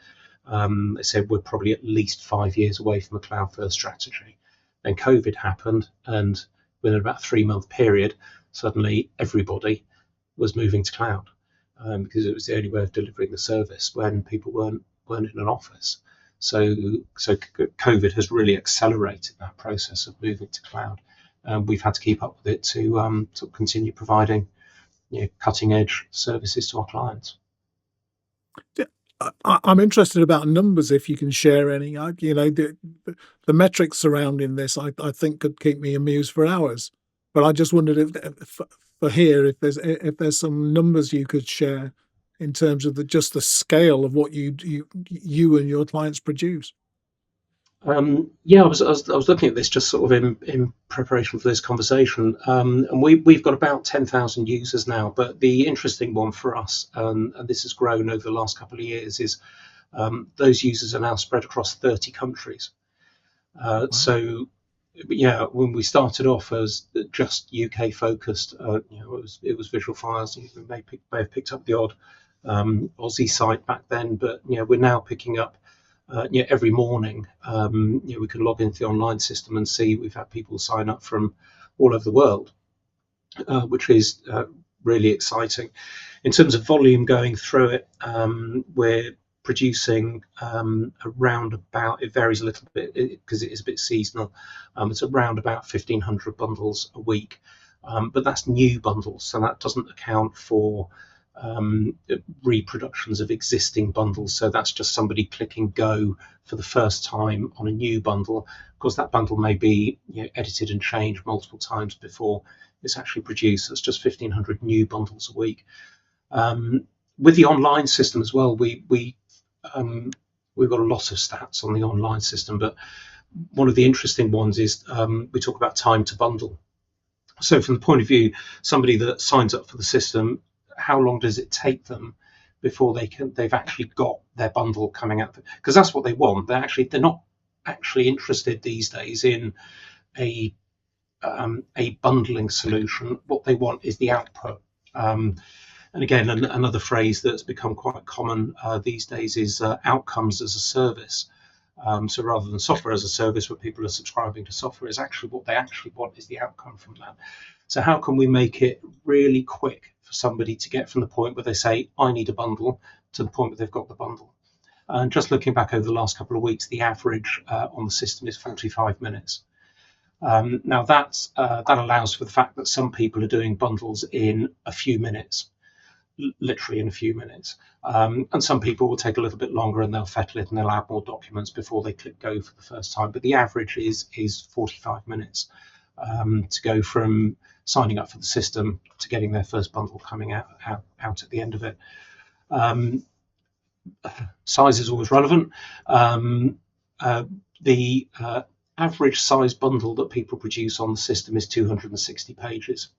they said we're probably at least 5 years away from a cloud-first strategy. Then COVID happened, and within about a 3-month period, suddenly everybody was moving to cloud, because it was the only way of delivering the service when people weren't in an office. So COVID has really accelerated that process of moving to cloud. We've had to keep up with it to continue providing cutting edge services to our clients. I'm interested about numbers, if you can share any. The metrics surrounding this, I think, could keep me amused for hours. But I just wondered if there's some numbers you could share in terms of just the scale of what you and your clients produce. I was looking at this just sort of in preparation for this conversation, and we've got about 10,000 users now. But the interesting one for us, and this has grown over the last couple of years, is those users are now spread across 30 countries. Wow. So, when we started off as just UK focused, it was Visual Files. You may have picked up the odd Aussie site back then, but we're now picking up. Every morning, we can log into the online system and see we've had people sign up from all over the world, which is really exciting. In terms of volume going through it, we're producing around about, it varies a little bit because it is a bit seasonal, it's around about 1,500 bundles a week, but that's new bundles, so that doesn't account for reproductions of existing bundles. So that's just somebody clicking go for the first time on a new bundle. Of course, that bundle may be edited and changed multiple times before it's actually produced. That's just 1,500 new bundles a week. With the online system as well, we've got a lot of stats on the online system, but one of the interesting ones is we talk about time to bundle. So from the point of view, somebody that signs up for the system, how long does it take them before they've actually got their bundle coming out? Because that's what they want. They're not actually interested these days in a bundling solution. What they want is the output. And again, another phrase that's become quite common these days is outcomes as a service. So rather than software as a service where people are subscribing to software, is actually what they actually want is the outcome from that. So how can we make it really quick for somebody to get from the point where they say, I need a bundle, to the point where they've got the bundle? And just looking back over the last couple of weeks, the average on the system is 45 minutes. Now that allows for the fact that some people are doing bundles in a few minutes, literally in a few minutes. And some people will take a little bit longer and they'll fettle it and they'll add more documents before they click go for the first time. But the average is 45 minutes to go from signing up for the system to getting their first bundle coming out at the end of it. Size is always relevant. The average size bundle that people produce on the system is 260 pages.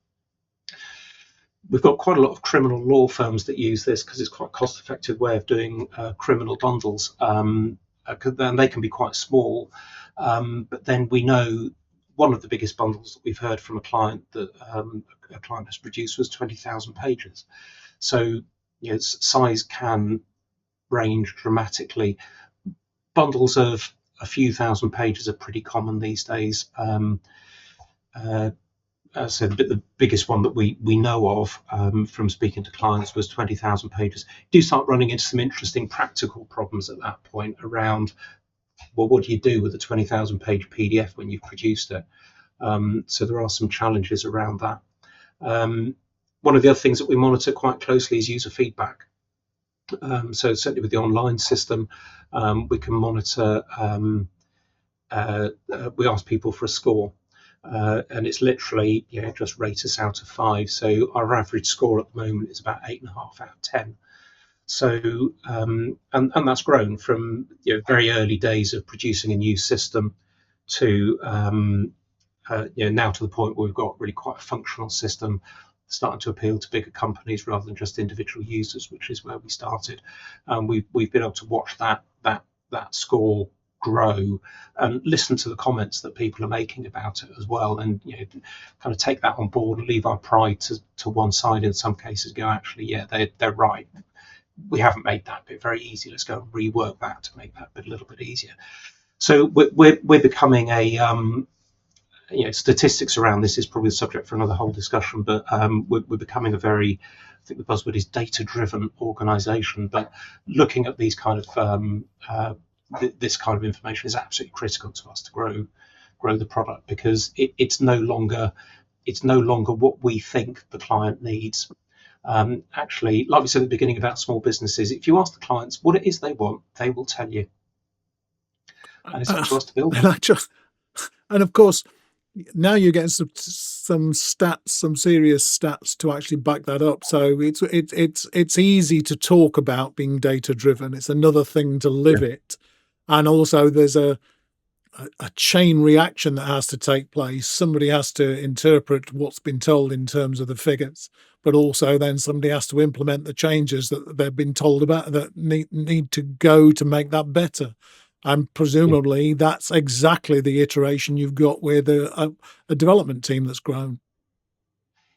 We've got quite a lot of criminal law firms that use this because it's quite a cost-effective way of doing criminal bundles. And they can be quite small, but then we know one of the biggest bundles that we've heard from a client that a client has produced was 20,000 pages. So size can range dramatically. Bundles of a few thousand pages are pretty common these days. So the biggest one that we know of from speaking to clients was 20,000 pages. You do start running into some interesting practical problems at that point around, well, what do you do with a 20,000 page PDF when you've produced it? So there are some challenges around that. One of the other things that we monitor quite closely is user feedback. So certainly with the online system, we can monitor, we ask people for a score. And it's literally, just rate us out of 5. So our average score at the moment is about 8.5 out of 10. So and that's grown from very early days of producing a new system to now to the point where we've got really quite a functional system starting to appeal to bigger companies rather than just individual users, which is where we started. We've been able to watch that score grow and listen to the comments that people are making about it as well, and kind of take that on board and leave our pride to one side in some cases. Go, actually, they're right. We haven't made that bit very easy. Let's go and rework that to make that bit a little bit easier. So we're becoming a statistics around this is probably the subject for another whole discussion, but we're becoming a very, I think the buzzword is data-driven organisation. But looking at these kind of this kind of information is absolutely critical to us to grow the product, because it's no longer what we think the client needs. Actually, like we said at the beginning about small businesses, if you ask the clients what it is they want, they will tell you, and it's up to us to build that. And of course, now you're getting some stats, some serious stats to actually back that up. So it's easy to talk about being data driven. It's another thing to live it. And also there's a chain reaction that has to take place. Somebody has to interpret what's been told in terms of the figures, but also then somebody has to implement the changes that they've been told about that need to go to make that better. And presumably that's exactly the iteration you've got with a development team that's grown.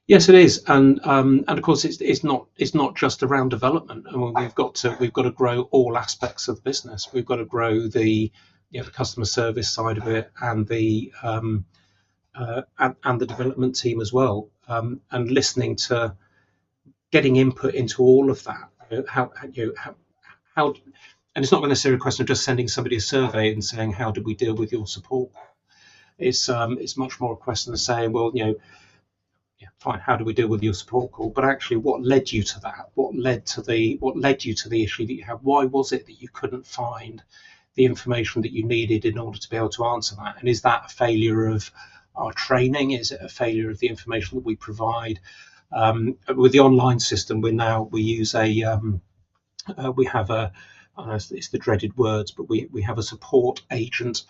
Yes, it is, and of course it's not just around development. I mean, we've got to grow all aspects of the business. We've got to grow the customer service side of it, and the development team as well, and listening to, getting input into all of that. How and it's not necessarily a question of just sending somebody a survey and saying, how did we deal with your support? It's much more a question of saying, well, fine, how do we deal with your support call? But actually, what led you to that? What led you to the issue that you had? Why was it that you couldn't find the information that you needed in order to be able to answer that? And is that a failure of our training? Is it a failure of the information that we provide? With the online system, we use we have it's the dreaded words, but we have a support agent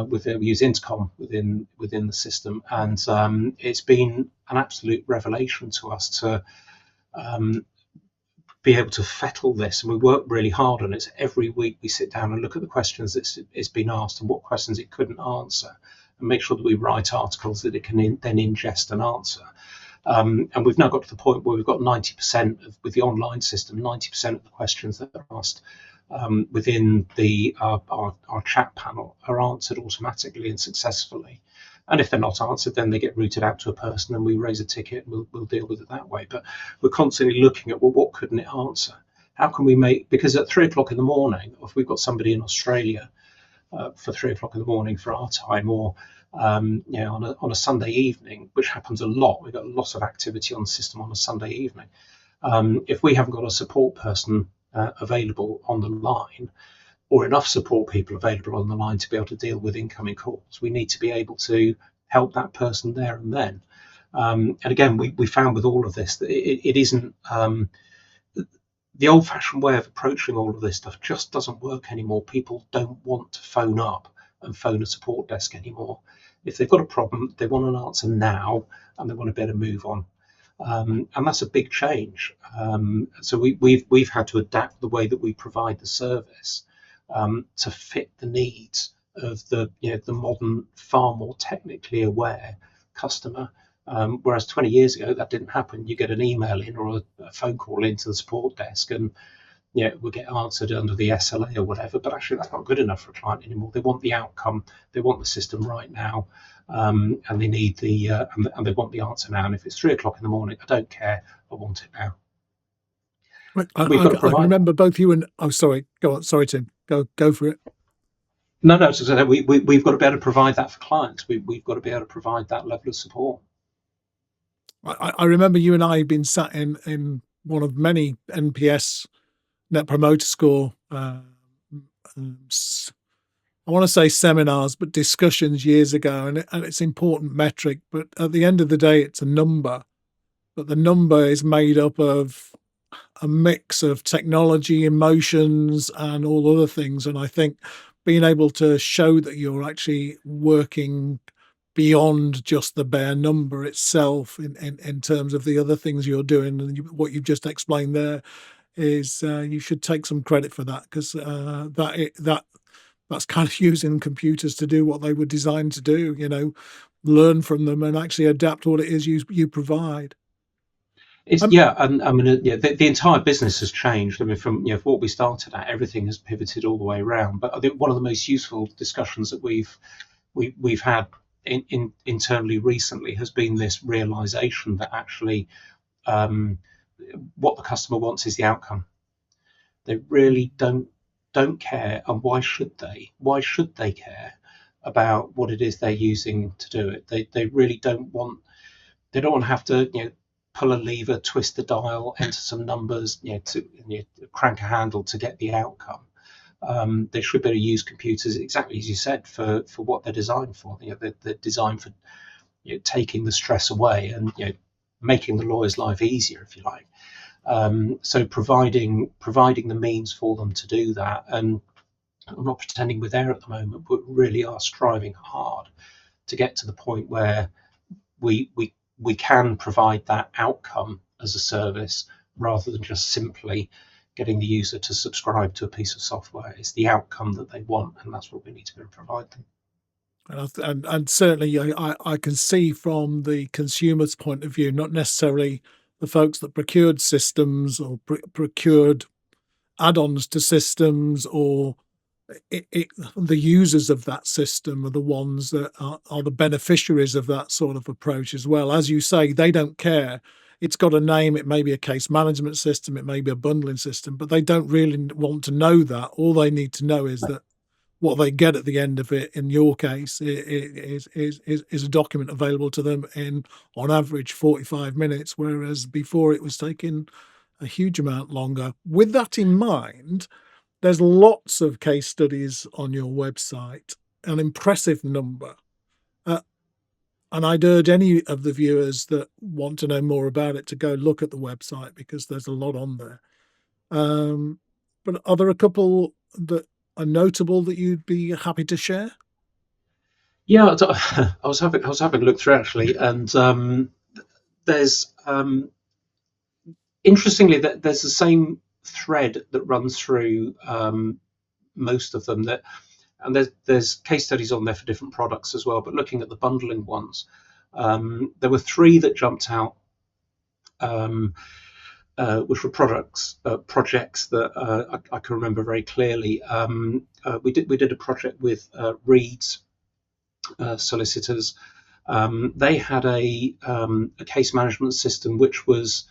we use intercom within the system, and it's been an absolute revelation to us to um, be able to fettle this. And we work really hard on it. Every week we sit down and look at the questions that it's been asked and what questions it couldn't answer, and make sure that we write articles that it can then ingest and answer. And we've now got to the point where we've got 90% with the online system, 90% of the questions that are asked within our chat panel are answered automatically and successfully. And if they're not answered, then they get routed out to a person, and we raise a ticket, and we'll deal with it that way. But we're constantly looking at, well, what couldn't it answer? How can we make, because at 3 o'clock in the morning, if we've got somebody in Australia for 3 o'clock in the morning for our time, or on a Sunday evening, which happens a lot. We've got lots of activity on the system on a Sunday evening. If we haven't got a support person available on the line, or enough support people available on the line to be able to deal with incoming calls, we need to be able to help that person there and then. And again, we found with all of this that it isn't the old-fashioned way of approaching all of this stuff just doesn't work anymore. People don't want to phone up and phone a support desk anymore. If they've got a problem, they want an answer now, and they want to be able to move on. And that's a big change. So we've had to adapt the way that we provide the service to fit the needs of the modern, far more technically aware customer. Whereas 20 years ago that didn't happen. You get an email in or a phone call into the support desk, and we'll get answered under the SLA or whatever. But actually, that's not good enough for a client anymore. They want the outcome. They want the system right now, and they need and they want the answer now. And if it's 3 o'clock in the morning, I don't care. I want it now. We've got to I can provide. remember both you and sorry, go on. Sorry, Tim, go for it. No. So we've got to be able to provide that for clients. We've got to be able to provide that level of support. I remember you and I had been sat in one of many NPS Net Promoter Score. I want to say seminars, but discussions years ago, and it's an important metric. But at the end of the day, it's a number. But the number is made up of a mix of technology, emotions, and all other things. And I think being able to show that you're actually working beyond just the bare number itself in terms of the other things you're doing, and what you've just explained there is you should take some credit for that, because that's kind of using computers to do what they were designed to do, learn from them and actually adapt what it is you provide. And I mean, the entire business has changed. I mean, from what we started at, everything has pivoted all the way around. But I think one of the most useful discussions that we've had internally recently has been this realization that actually what the customer wants is the outcome. They really don't care, and why should they? Why should they care about what it is they're using to do it? They really don't want. They don't want to have to pull a lever, twist the dial, enter some numbers, to crank a handle to get the outcome. They should be able to use computers exactly as you said for what they're designed for. They're designed for taking the stress away and making the lawyer's life easier, if you like. So providing the means for them to do that, and I'm not pretending we're there at the moment, but really are striving hard to get to the point where we can provide that outcome as a service rather than just simply getting the user to subscribe to a piece of software. It's the outcome that they want, and that's what we need to be able to provide them. And certainly I can see from the consumer's point of view, not necessarily the folks that procured systems or procured add-ons to systems, or the users of that system are the ones that are the beneficiaries of that sort of approach as well. As you say, they don't care. It's got a name. It may be a case management system. It may be a bundling system, but they don't really want to know that. All they need to know is that what they get at the end of it, in your case, is a document available to them in, on average, 45 minutes, whereas before it was taking a huge amount longer. With that in mind, there's lots of case studies on your website, an impressive number. And I'd urge any of the viewers that want to know more about it to go look at the website, because there's a lot on there. But are there a couple that are notable that you'd be happy to share? Yeah, I was having a look through actually, and there's interestingly that there's the same thread that runs through most of them. That and there's case studies on there for different products as well. But looking at the bundling ones, there were three that jumped out, um, which were projects that I can remember very clearly. We did a project with Reeds solicitors. They had a case management system which was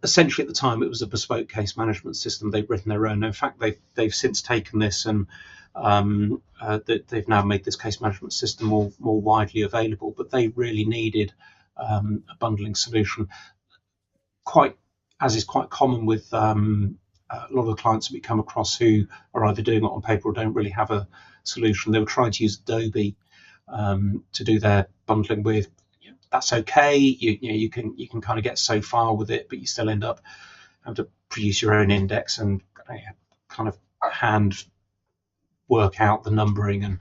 essentially at the time it was a bespoke case management system. They've written their own. In fact, they've since taken this and they've now made this case management system more widely available. But they really needed a bundling solution, quite as is quite common with a lot of the clients that we come across who are either doing it on paper or don't really have a solution. They were trying to use Adobe to do their bundling with. That's okay. You can kind of get so far with it, but you still end up having to produce your own index and kind of hand work out the numbering and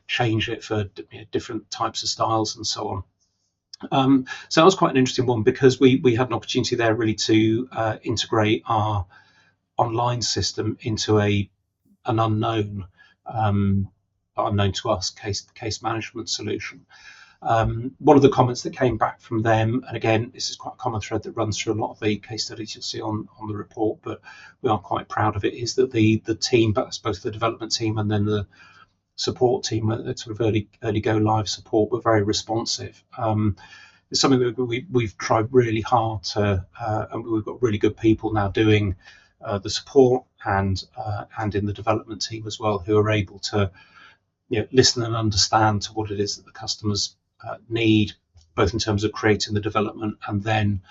change it for different types of styles and so on. So that was quite an interesting one because we had an opportunity there really to integrate our online system into an unknown to us case management solution. One of the comments that came back from them, and again, this is quite a common thread that runs through a lot of the case studies you'll see on the report, but we are quite proud of it, is that the team, but I suppose the development team and then the support team, sort of early go live support, were very responsive. It's something that we've tried really hard to, and we've got really good people now doing the support and in the development team as well, who are able to listen and understand to what it is that the customers need, both in terms of creating the development and then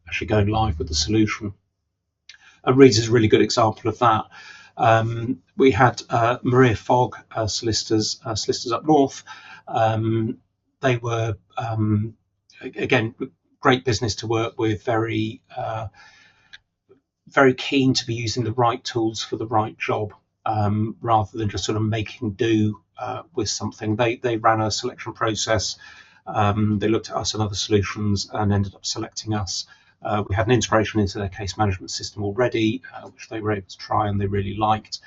actually going live with the solution. And Reeds is a really good example of that. We had Maria Fogg, solicitors up north. They were again great business to work with, very keen to be using the right tools for the right job, rather than just sort of making do with something. They ran a selection process. They looked at us and other solutions and ended up selecting us. We had an integration into their case management system already, which they were able to try and they really liked.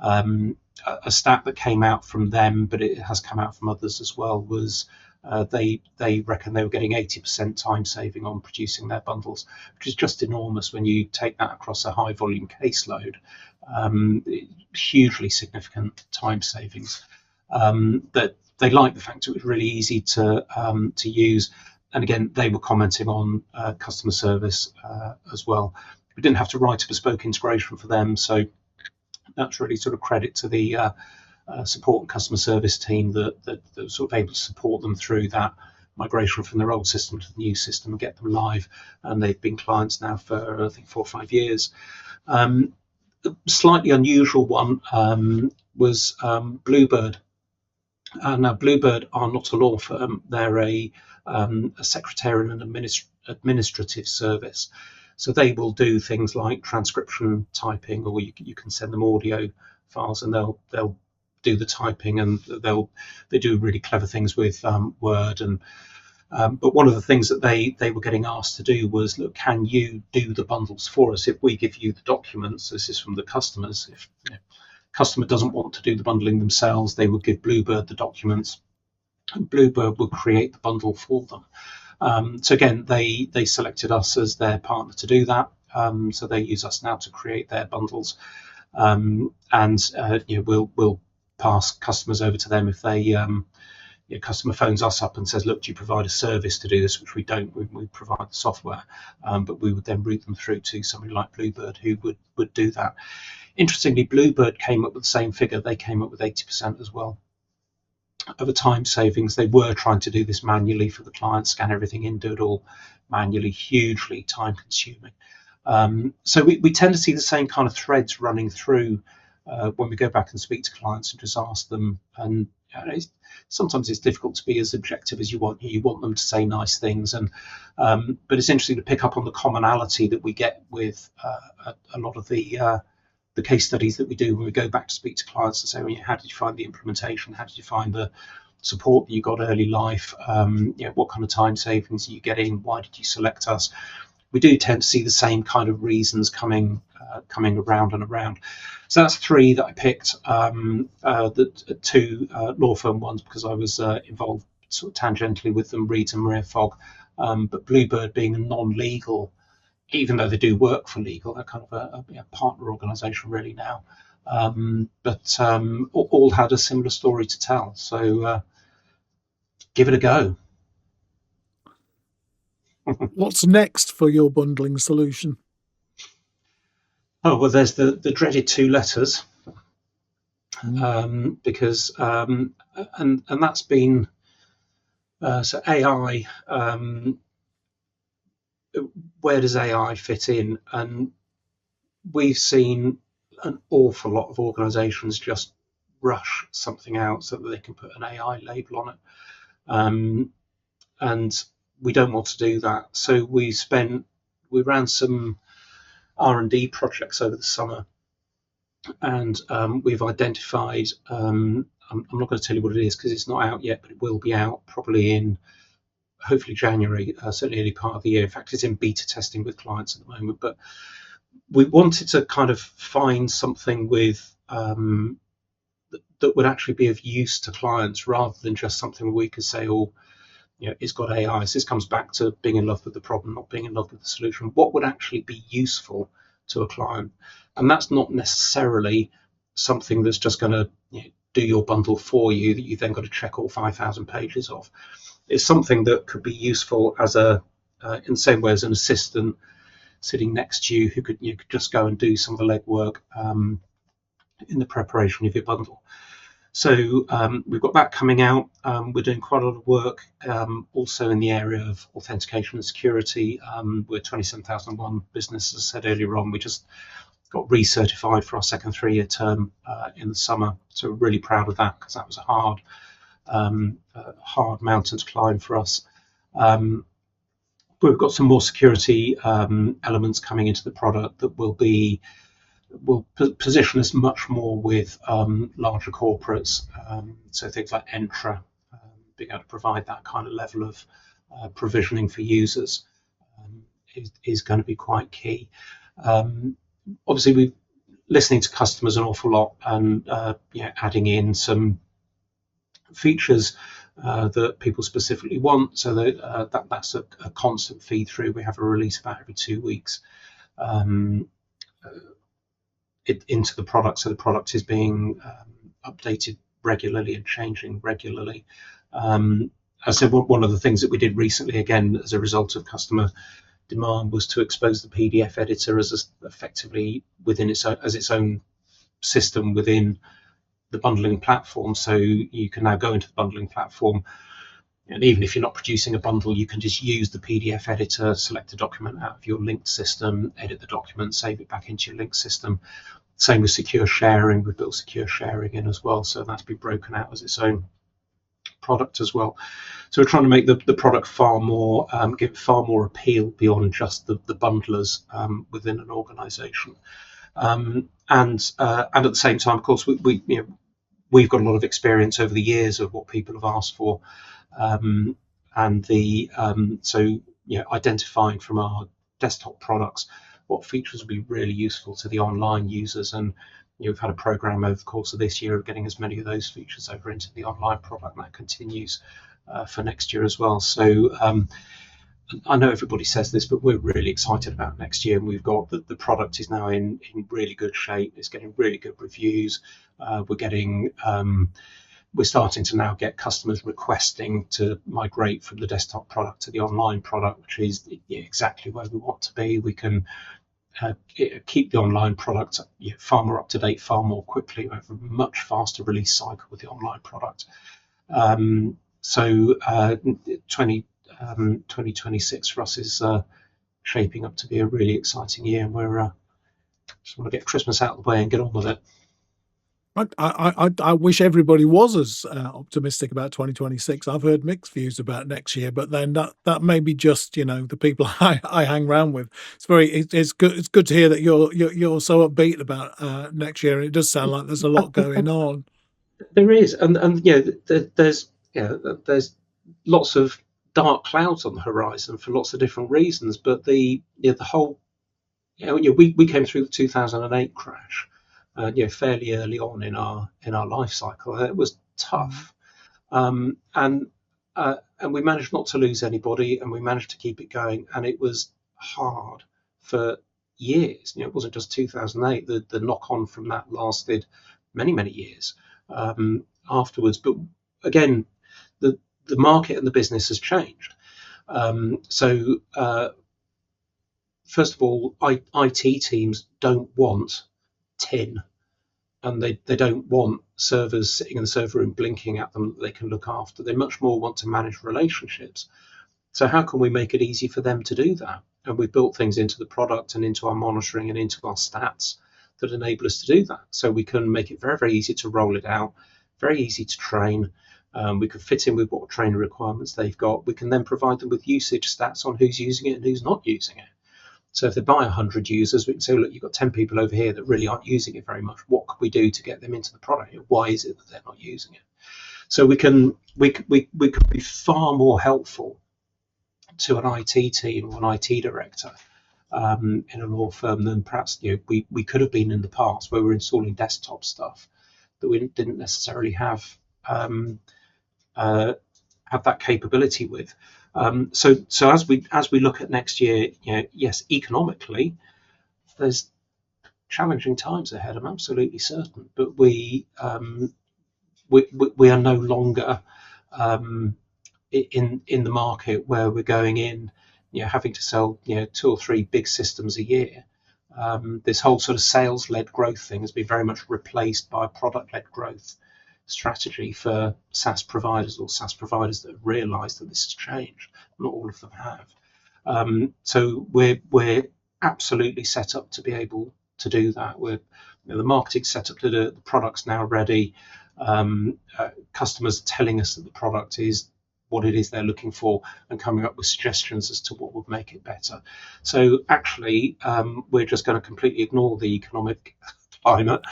A stat that came out from them, but it has come out from others as well, was they reckon they were getting 80% time saving on producing their bundles, which is just enormous when you take that across a high volume caseload. Hugely significant time savings. That they liked the fact it was really easy to use, and again they were commenting on customer service as well. We didn't have to write a bespoke integration for them, so that's really sort of credit to the support and customer service team that was sort of able to support them through that migration from their old system to the new system and get them live. And they've been clients now for I think 4 or 5 years. Slightly unusual one was Bluebird. Now, Bluebird are not a law firm; they're a secretarial and administrative service. So they will do things like transcription typing, or you can send them audio files, and they'll do the typing, and they do really clever things with Word. And but one of the things that they were getting asked to do was, look, can you do the bundles for us if we give you the documents? This is from the customers. If customer doesn't want to do the bundling themselves, they would give Bluebird the documents, and Bluebird would create the bundle for them. So again, they selected us as their partner to do that. So they use us now to create their bundles, and we'll pass customers over to them if they. Customer phones us up and says, look, do you provide a service to do this? Which we don't. We provide the software, but we would then route them through to somebody like Bluebird who would do that. Interestingly, Bluebird came up with the same figure. They came up with 80% as well of the time savings. They were trying to do this manually for the client, scan everything in, do it all manually, hugely time consuming. So we tend to see the same kind of threads running through when we go back and speak to clients and just ask them. And sometimes it's difficult to be as objective as you want. You want them to say nice things, and but it's interesting to pick up on the commonality that we get with a lot of the the case studies that we do when we go back to speak to clients and say, well, how did you find the implementation? How did you find the support that you got early life? What kind of time savings are you getting? Why did you select us? We do tend to see the same kind of reasons coming around and around. So that's three that I picked. The two law firm ones because I was involved sort of tangentially with them, Reeds and Maria Fogg. But Bluebird being a non-legal, even though they do work for legal, they're kind of a partner organisation really now. But all had a similar story to tell. So give it a go. What's next for your bundling solution? Oh, well, there's the dreaded two letters, Mm. because and that's been so AI. Where does AI fit in? And we've seen an awful lot of organisations just rush something out so that they can put an AI label on it, and we don't want to do that. So we ran some R&D projects over the summer, and we've identified. I'm not going to tell you what it is because it's not out yet, but it will be out probably in hopefully January, certainly early part of the year. In fact, it's in beta testing with clients at the moment. But we wanted to kind of find something with that would actually be of use to clients rather than just something we could say, oh, it's got AI. So this comes back to being in love with the problem, not being in love with the solution. What would actually be useful to a client? And that's not necessarily something that's just going to do your bundle for you that you've then got to check all 5,000 pages of. It's something that could be useful as in the same way as an assistant sitting next to you who could just go and do some of the legwork in the preparation of your bundle. So we've got that coming out. We're doing quite a lot of work also in the area of authentication and security. We're 27001 business, as I said earlier on. We just got recertified for our second 3-year term in the summer. So we're really proud of that because that was a hard mountain to climb for us. We've got some more security elements coming into the product that will position us much more with larger corporates. So things like Entra, being able to provide that kind of level of provisioning for users is going to be quite key. Obviously, we're listening to customers an awful lot and adding in some features that people specifically want. So that's a constant feed through. We have a release about every 2 weeks. Into the product, so the product is being updated regularly and changing regularly. I said one of the things that we did recently, again as a result of customer demand, was to expose the PDF editor as effectively within its own system within the bundling platform. So you can now go into the bundling platform, and even if you're not producing a bundle, you can just use the PDF editor, select a document out of your linked system, edit the document, save it back into your linked system. Same with secure sharing. We've built secure sharing in as well, so that's been broken out as its own product as well. So we're trying to make the product far more, give far more appeal beyond just the bundlers within an organisation. And at the same time, of course, we've got a lot of experience over the years of what people have asked for, so identifying from our desktop products what features would be really useful to the online users. And we've had a program over the course of this year of getting as many of those features over into the online product, and that continues for next year as well. So I know everybody says this, but we're really excited about next year, and we've got the product is now in really good shape. It's getting really good reviews. We're starting to now get customers requesting to migrate from the desktop product to the online product, which is exactly where we want to be. We can keep the online product far more up to date, far more quickly. We have a much faster release cycle with the online product. So 2026 for us is shaping up to be a really exciting year, and we're just want to get Christmas out of the way and get on with it. I wish everybody was as optimistic about 2026. I've heard mixed views about next year, but then that may be just, the people I hang around with. It's good. It's good to hear that you're so upbeat about next year. And it does sound like there's a lot going on. There is, and there's there's lots of dark clouds on the horizon for lots of different reasons. But the whole we came through the 2008 crash, fairly early on in our life cycle. It was Mm. tough, and we managed not to lose anybody, and we managed to keep it going. And it was hard for years. It wasn't just 2008. The knock on from that lasted many years afterwards. But again, the market and the business has changed. So first of all, IT teams don't want tin, and they don't want servers sitting in the server room blinking at them that they can look after. They much more want to manage relationships. So how can we make it easy for them to do that? And we've built things into the product and into our monitoring and into our stats that enable us to do that. So we can make it very easy to roll it out, very easy to train. We can fit in with what training requirements they've got. We can then provide them with usage stats on who's using it and who's not using it. So if they buy 100 users, we can say, look, you've got 10 people over here that really aren't using it very much. What can we do to get them into the product? Why is it that they're not using it? So we can be far more helpful to an IT team or an IT director in a law firm than perhaps we could have been in the past, where we're installing desktop stuff that we didn't necessarily have that capability with. So as we look at next year, yes, economically, there's challenging times ahead. I'm absolutely certain, but we are no longer in the market where we're going in, having to sell 2 or 3 big systems a year. This whole sort of sales-led growth thing has been very much replaced by a product-led growth strategy for SaaS providers, or SaaS providers that have realised that this has changed. Not all of them have. So we're absolutely set up to be able to do that. The marketing set up to do it, the product's now ready. Customers telling us that the product is what it is they're looking for and coming up with suggestions as to what would make it better. So actually, we're just going to completely ignore the economic climate,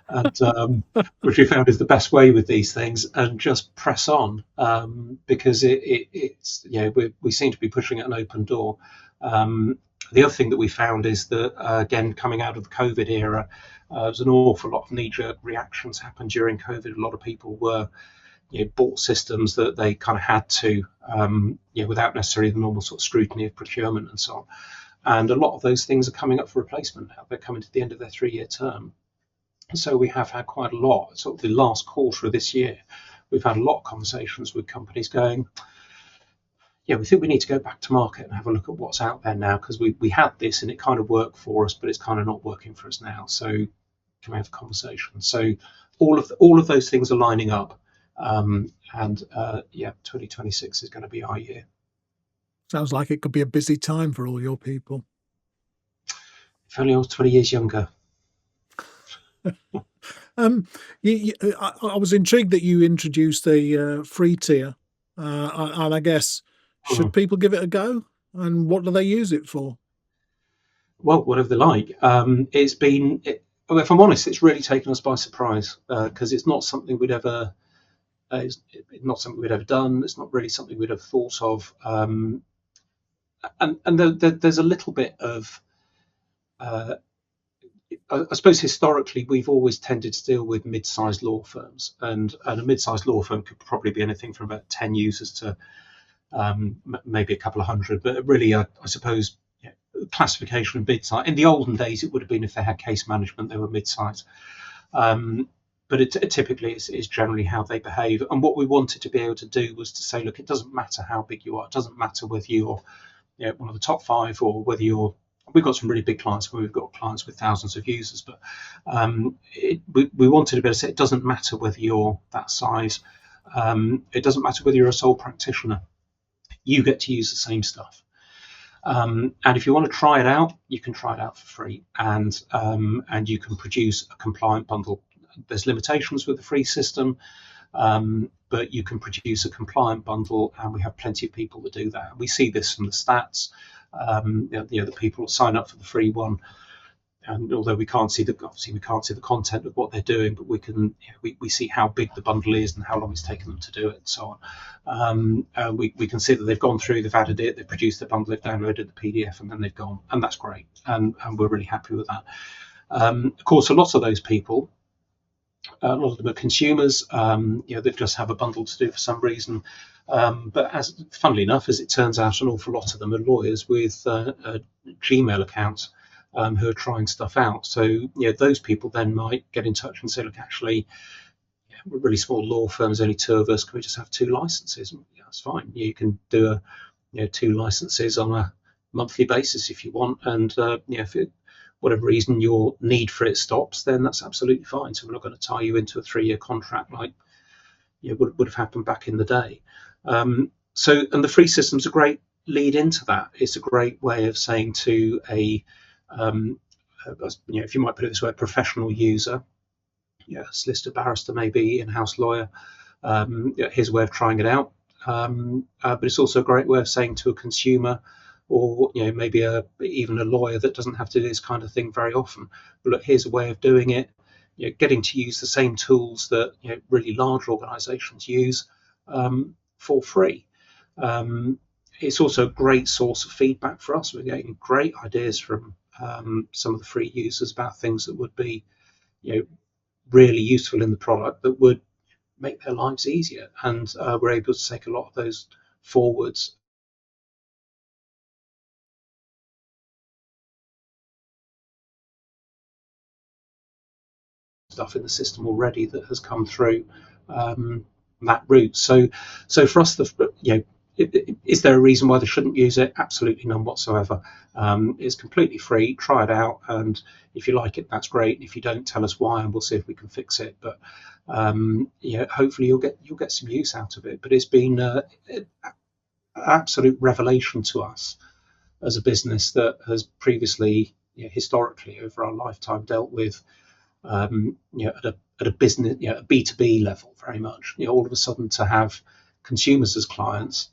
and which we found is the best way with these things, and just press on, because it's we seem to be pushing at an open door. The other thing that we found is that, again, coming out of the COVID era, there's an awful lot of knee-jerk reactions happened during COVID. A lot of people were bought systems that they kind of had to, without necessarily the normal sort of scrutiny of procurement and so on. And a lot of those things are coming up for replacement now. They're coming to the end of their 3-year term. So we have had quite a lot, sort of the last quarter of this year, we've had a lot of conversations with companies going, we think we need to go back to market and have a look at what's out there now, because we had this and it kind of worked for us, but it's kind of not working for us now. So can we have a conversation? So all of those things are lining up. 2026 is going to be our year. Sounds like it could be a busy time for all your people. If only I was 20 years younger. I was intrigued that you introduced a free tier, and I guess, should people give it a go? And what do they use it for? Well, whatever they like. If I'm honest, it's really taken us by surprise, because it's not something we'd ever. It's not something we'd ever done. It's not really something we'd have thought of. And there's a little bit of. I suppose historically we've always tended to deal with mid-sized law firms, and a mid-sized law firm could probably be anything from about 10 users to maybe a couple of hundred. But really, I suppose classification of mid-sized. In the olden days, it would have been if they had case management, they were mid-sized. But it typically is generally how they behave. And what we wanted to be able to do was to say, look, it doesn't matter how big you are. It doesn't matter whether you're one of the top 5 or whether you're. We've got some really big clients where we've got clients with thousands of users, but we wanted to be able to say it doesn't matter whether you're that size. It doesn't matter whether you're a sole practitioner. You get to use the same stuff. And if you want to try it out, you can try it out for free, and you can produce a compliant bundle there's limitations with the free system, but you can produce a compliant bundle, and we have plenty of people that do that. We see this from the stats. The people sign up for the free one, and although we can't see the content of what they're doing, but we see how big the bundle is and how long it's taken them to do it, and so on. We can see that they've gone through, they've added it, they've produced the bundle, they've downloaded the PDF, and then they've gone, and that's great, and we're really happy with that. Of course, a lot of those people, a lot of them are consumers, that just have a bundle to do for some reason. But funnily enough, as it turns out, an awful lot of them are lawyers with Gmail accounts who are trying stuff out. So those people then might get in touch and say, look, actually, we're a really small law firm, there's only two of us, can we just have 2 licenses? That's fine. You can do 2 licenses on a monthly basis if you want, and if whatever reason your need for it stops, then that's absolutely fine. So we're not going to tie you into a 3-year contract like would have happened back in the day. And the free system's a great lead into that. It's a great way of saying to a if you might put it this way, a professional user, solicitor, barrister, maybe in-house lawyer, here's a way of trying it out. But it's also a great way of saying to a consumer, or maybe even a lawyer that doesn't have to do this kind of thing very often, but look, here's a way of doing it. Getting to use the same tools that really large organisations use for free. It's also a great source of feedback for us. We're getting great ideas from some of the free users about things that would be really useful in the product, that would make their lives easier, and we're able to take a lot of those forwards. Stuff in the system already that has come through that route. So for us, is there a reason why they shouldn't use it? Absolutely none whatsoever. It's completely free. Try it out, and if you like it, that's great. If you don't, tell us why, and we'll see if we can fix it. But hopefully you'll get some use out of it. But it's been an absolute revelation to us as a business that has previously, historically, over our lifetime, dealt with at a business, a B2B level, very much. All of a sudden, to have consumers as clients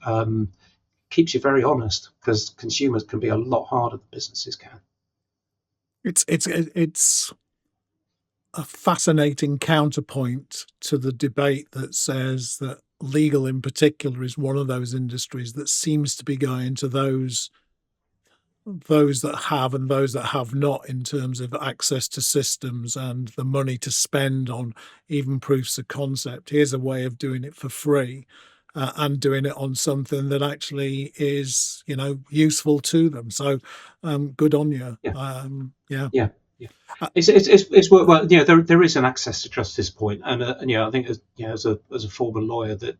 keeps you very honest, because consumers can be a lot harder than businesses can. It's a fascinating counterpoint to the debate that says that legal in particular is one of those industries that seems to be going to those that have and those that have not, in terms of access to systems and the money to spend on even proofs of concept. Here's a way of doing it for free, and doing it on something that actually is, useful to them. So, good on you. Yeah. It's well. There is an access to justice point, and I think as a former lawyer, that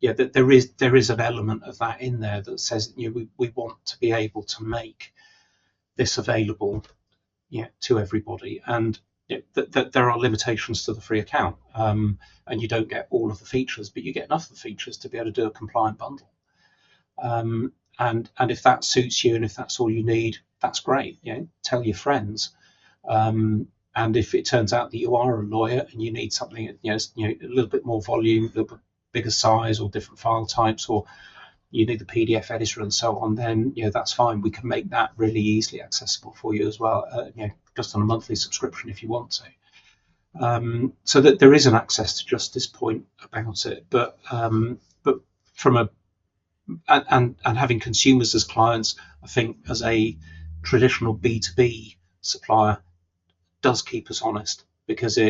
that there is an element of that in there that says we want to be able to make this available to everybody, and that there are limitations to the free account, and you don't get all of the features, but you get enough of the features to be able to do a compliant bundle. And if that suits you, and if that's all you need, that's great. Tell your friends. And if it turns out that you are a lawyer and you need something a little bit more volume, a little bit bigger size, or different file types, or you need the PDF editor and so on, then that's fine. We can make that really easily accessible for you as well, just on a monthly subscription if you want to. So that there is an access to justice point about it, but from and having consumers as clients, I think as a traditional B2B supplier, does keep us honest, because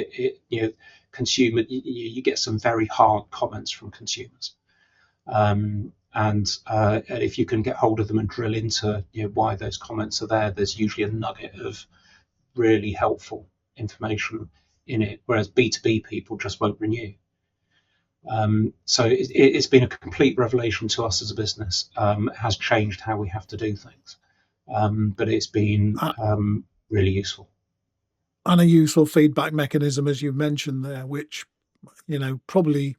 consumer, you get some very hard comments from consumers, and if you can get hold of them and drill into why those comments are there, there's usually a nugget of really helpful information in it, whereas B2B people just won't renew. So it's been a complete revelation to us as a business. It has changed how we have to do things, but it's been really useful. And a useful feedback mechanism, as you mentioned there, which probably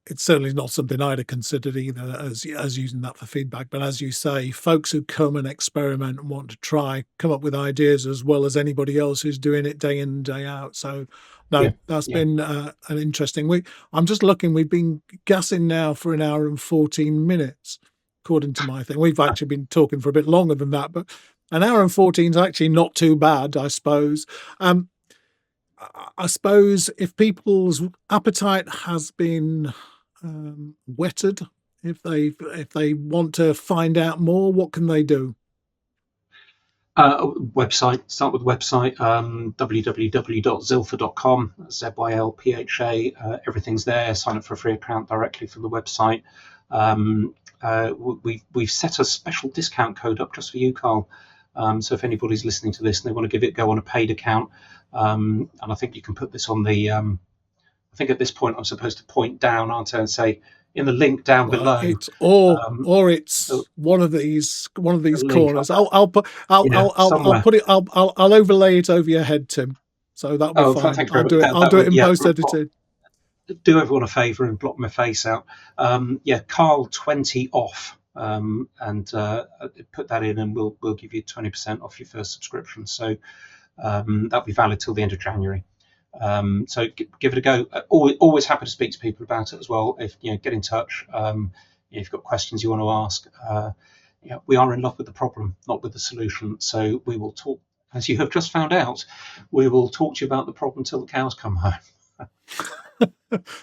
It's certainly not something I'd have considered either as using that for feedback. But as you say, folks who come and experiment and want to try come up with ideas as well as anybody else who's doing it day in and day out. So, Yeah, no, that's yeah. been an interesting week. I'm just looking. We've been gassing now for an hour and 14 minutes, according to my thing. We've actually been talking for a bit longer than that, but an hour and 14 is actually not too bad, I suppose. Um, I suppose if people's appetite has been whetted, if they want to find out more, what can they do? Website. Start with website. www.zylpha.com. Zylpha. Everything's there. Sign up for a free account directly from the website. We've set a special discount code up just for you, Carl. So if anybody's listening to this and they want to give it go on a paid account, and I think you can put this on the. I think at this point I'm supposed to point down, aren't I, and say in the link down Well, below. it's or The, it's one of these the link. corners. I'll put Yeah, I'll somewhere. put it I'll overlay it over your head, Tim. So that'll be Oh, fine. thank you I'll very much. do it. I'll That do it would, in yeah, post edited. do everyone a favour and block my face out. Yeah, Carl 20 off, and put that in, and we'll give you 20% off your first subscription. So that'll be valid till the end of January. So give it a go. Always happy to speak to people about it as well. If get in touch. If you've got questions you want to ask. We are in love with the problem, not with the solution. So we will talk, as you have just found out. We will talk to you about the problem till the cows come home.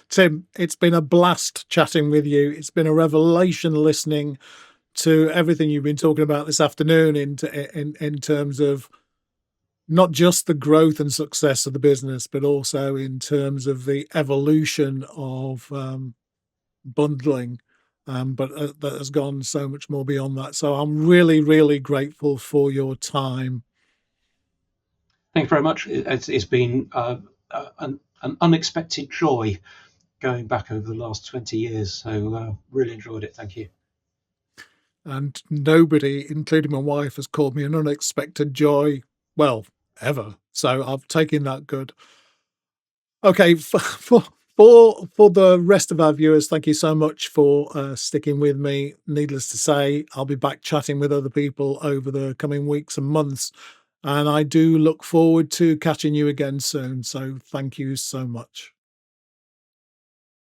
Tim, it's been a blast chatting with you. It's been a revelation listening to everything you've been talking about this afternoon in terms of not just the growth and success of the business, but also in terms of the evolution of bundling. But that has gone so much more beyond that. So I'm really, really grateful for your time. Thank you very much. It's been an unexpected joy going back over the last 20 years. So really enjoyed it. Thank you. And nobody, including my wife, has called me an unexpected joy, well, ever. So I've taken that good. Okay, for the rest of our viewers, thank you so much for sticking with me. Needless to say, I'll be back chatting with other people over the coming weeks and months, and I do look forward to catching you again soon. So thank you so much.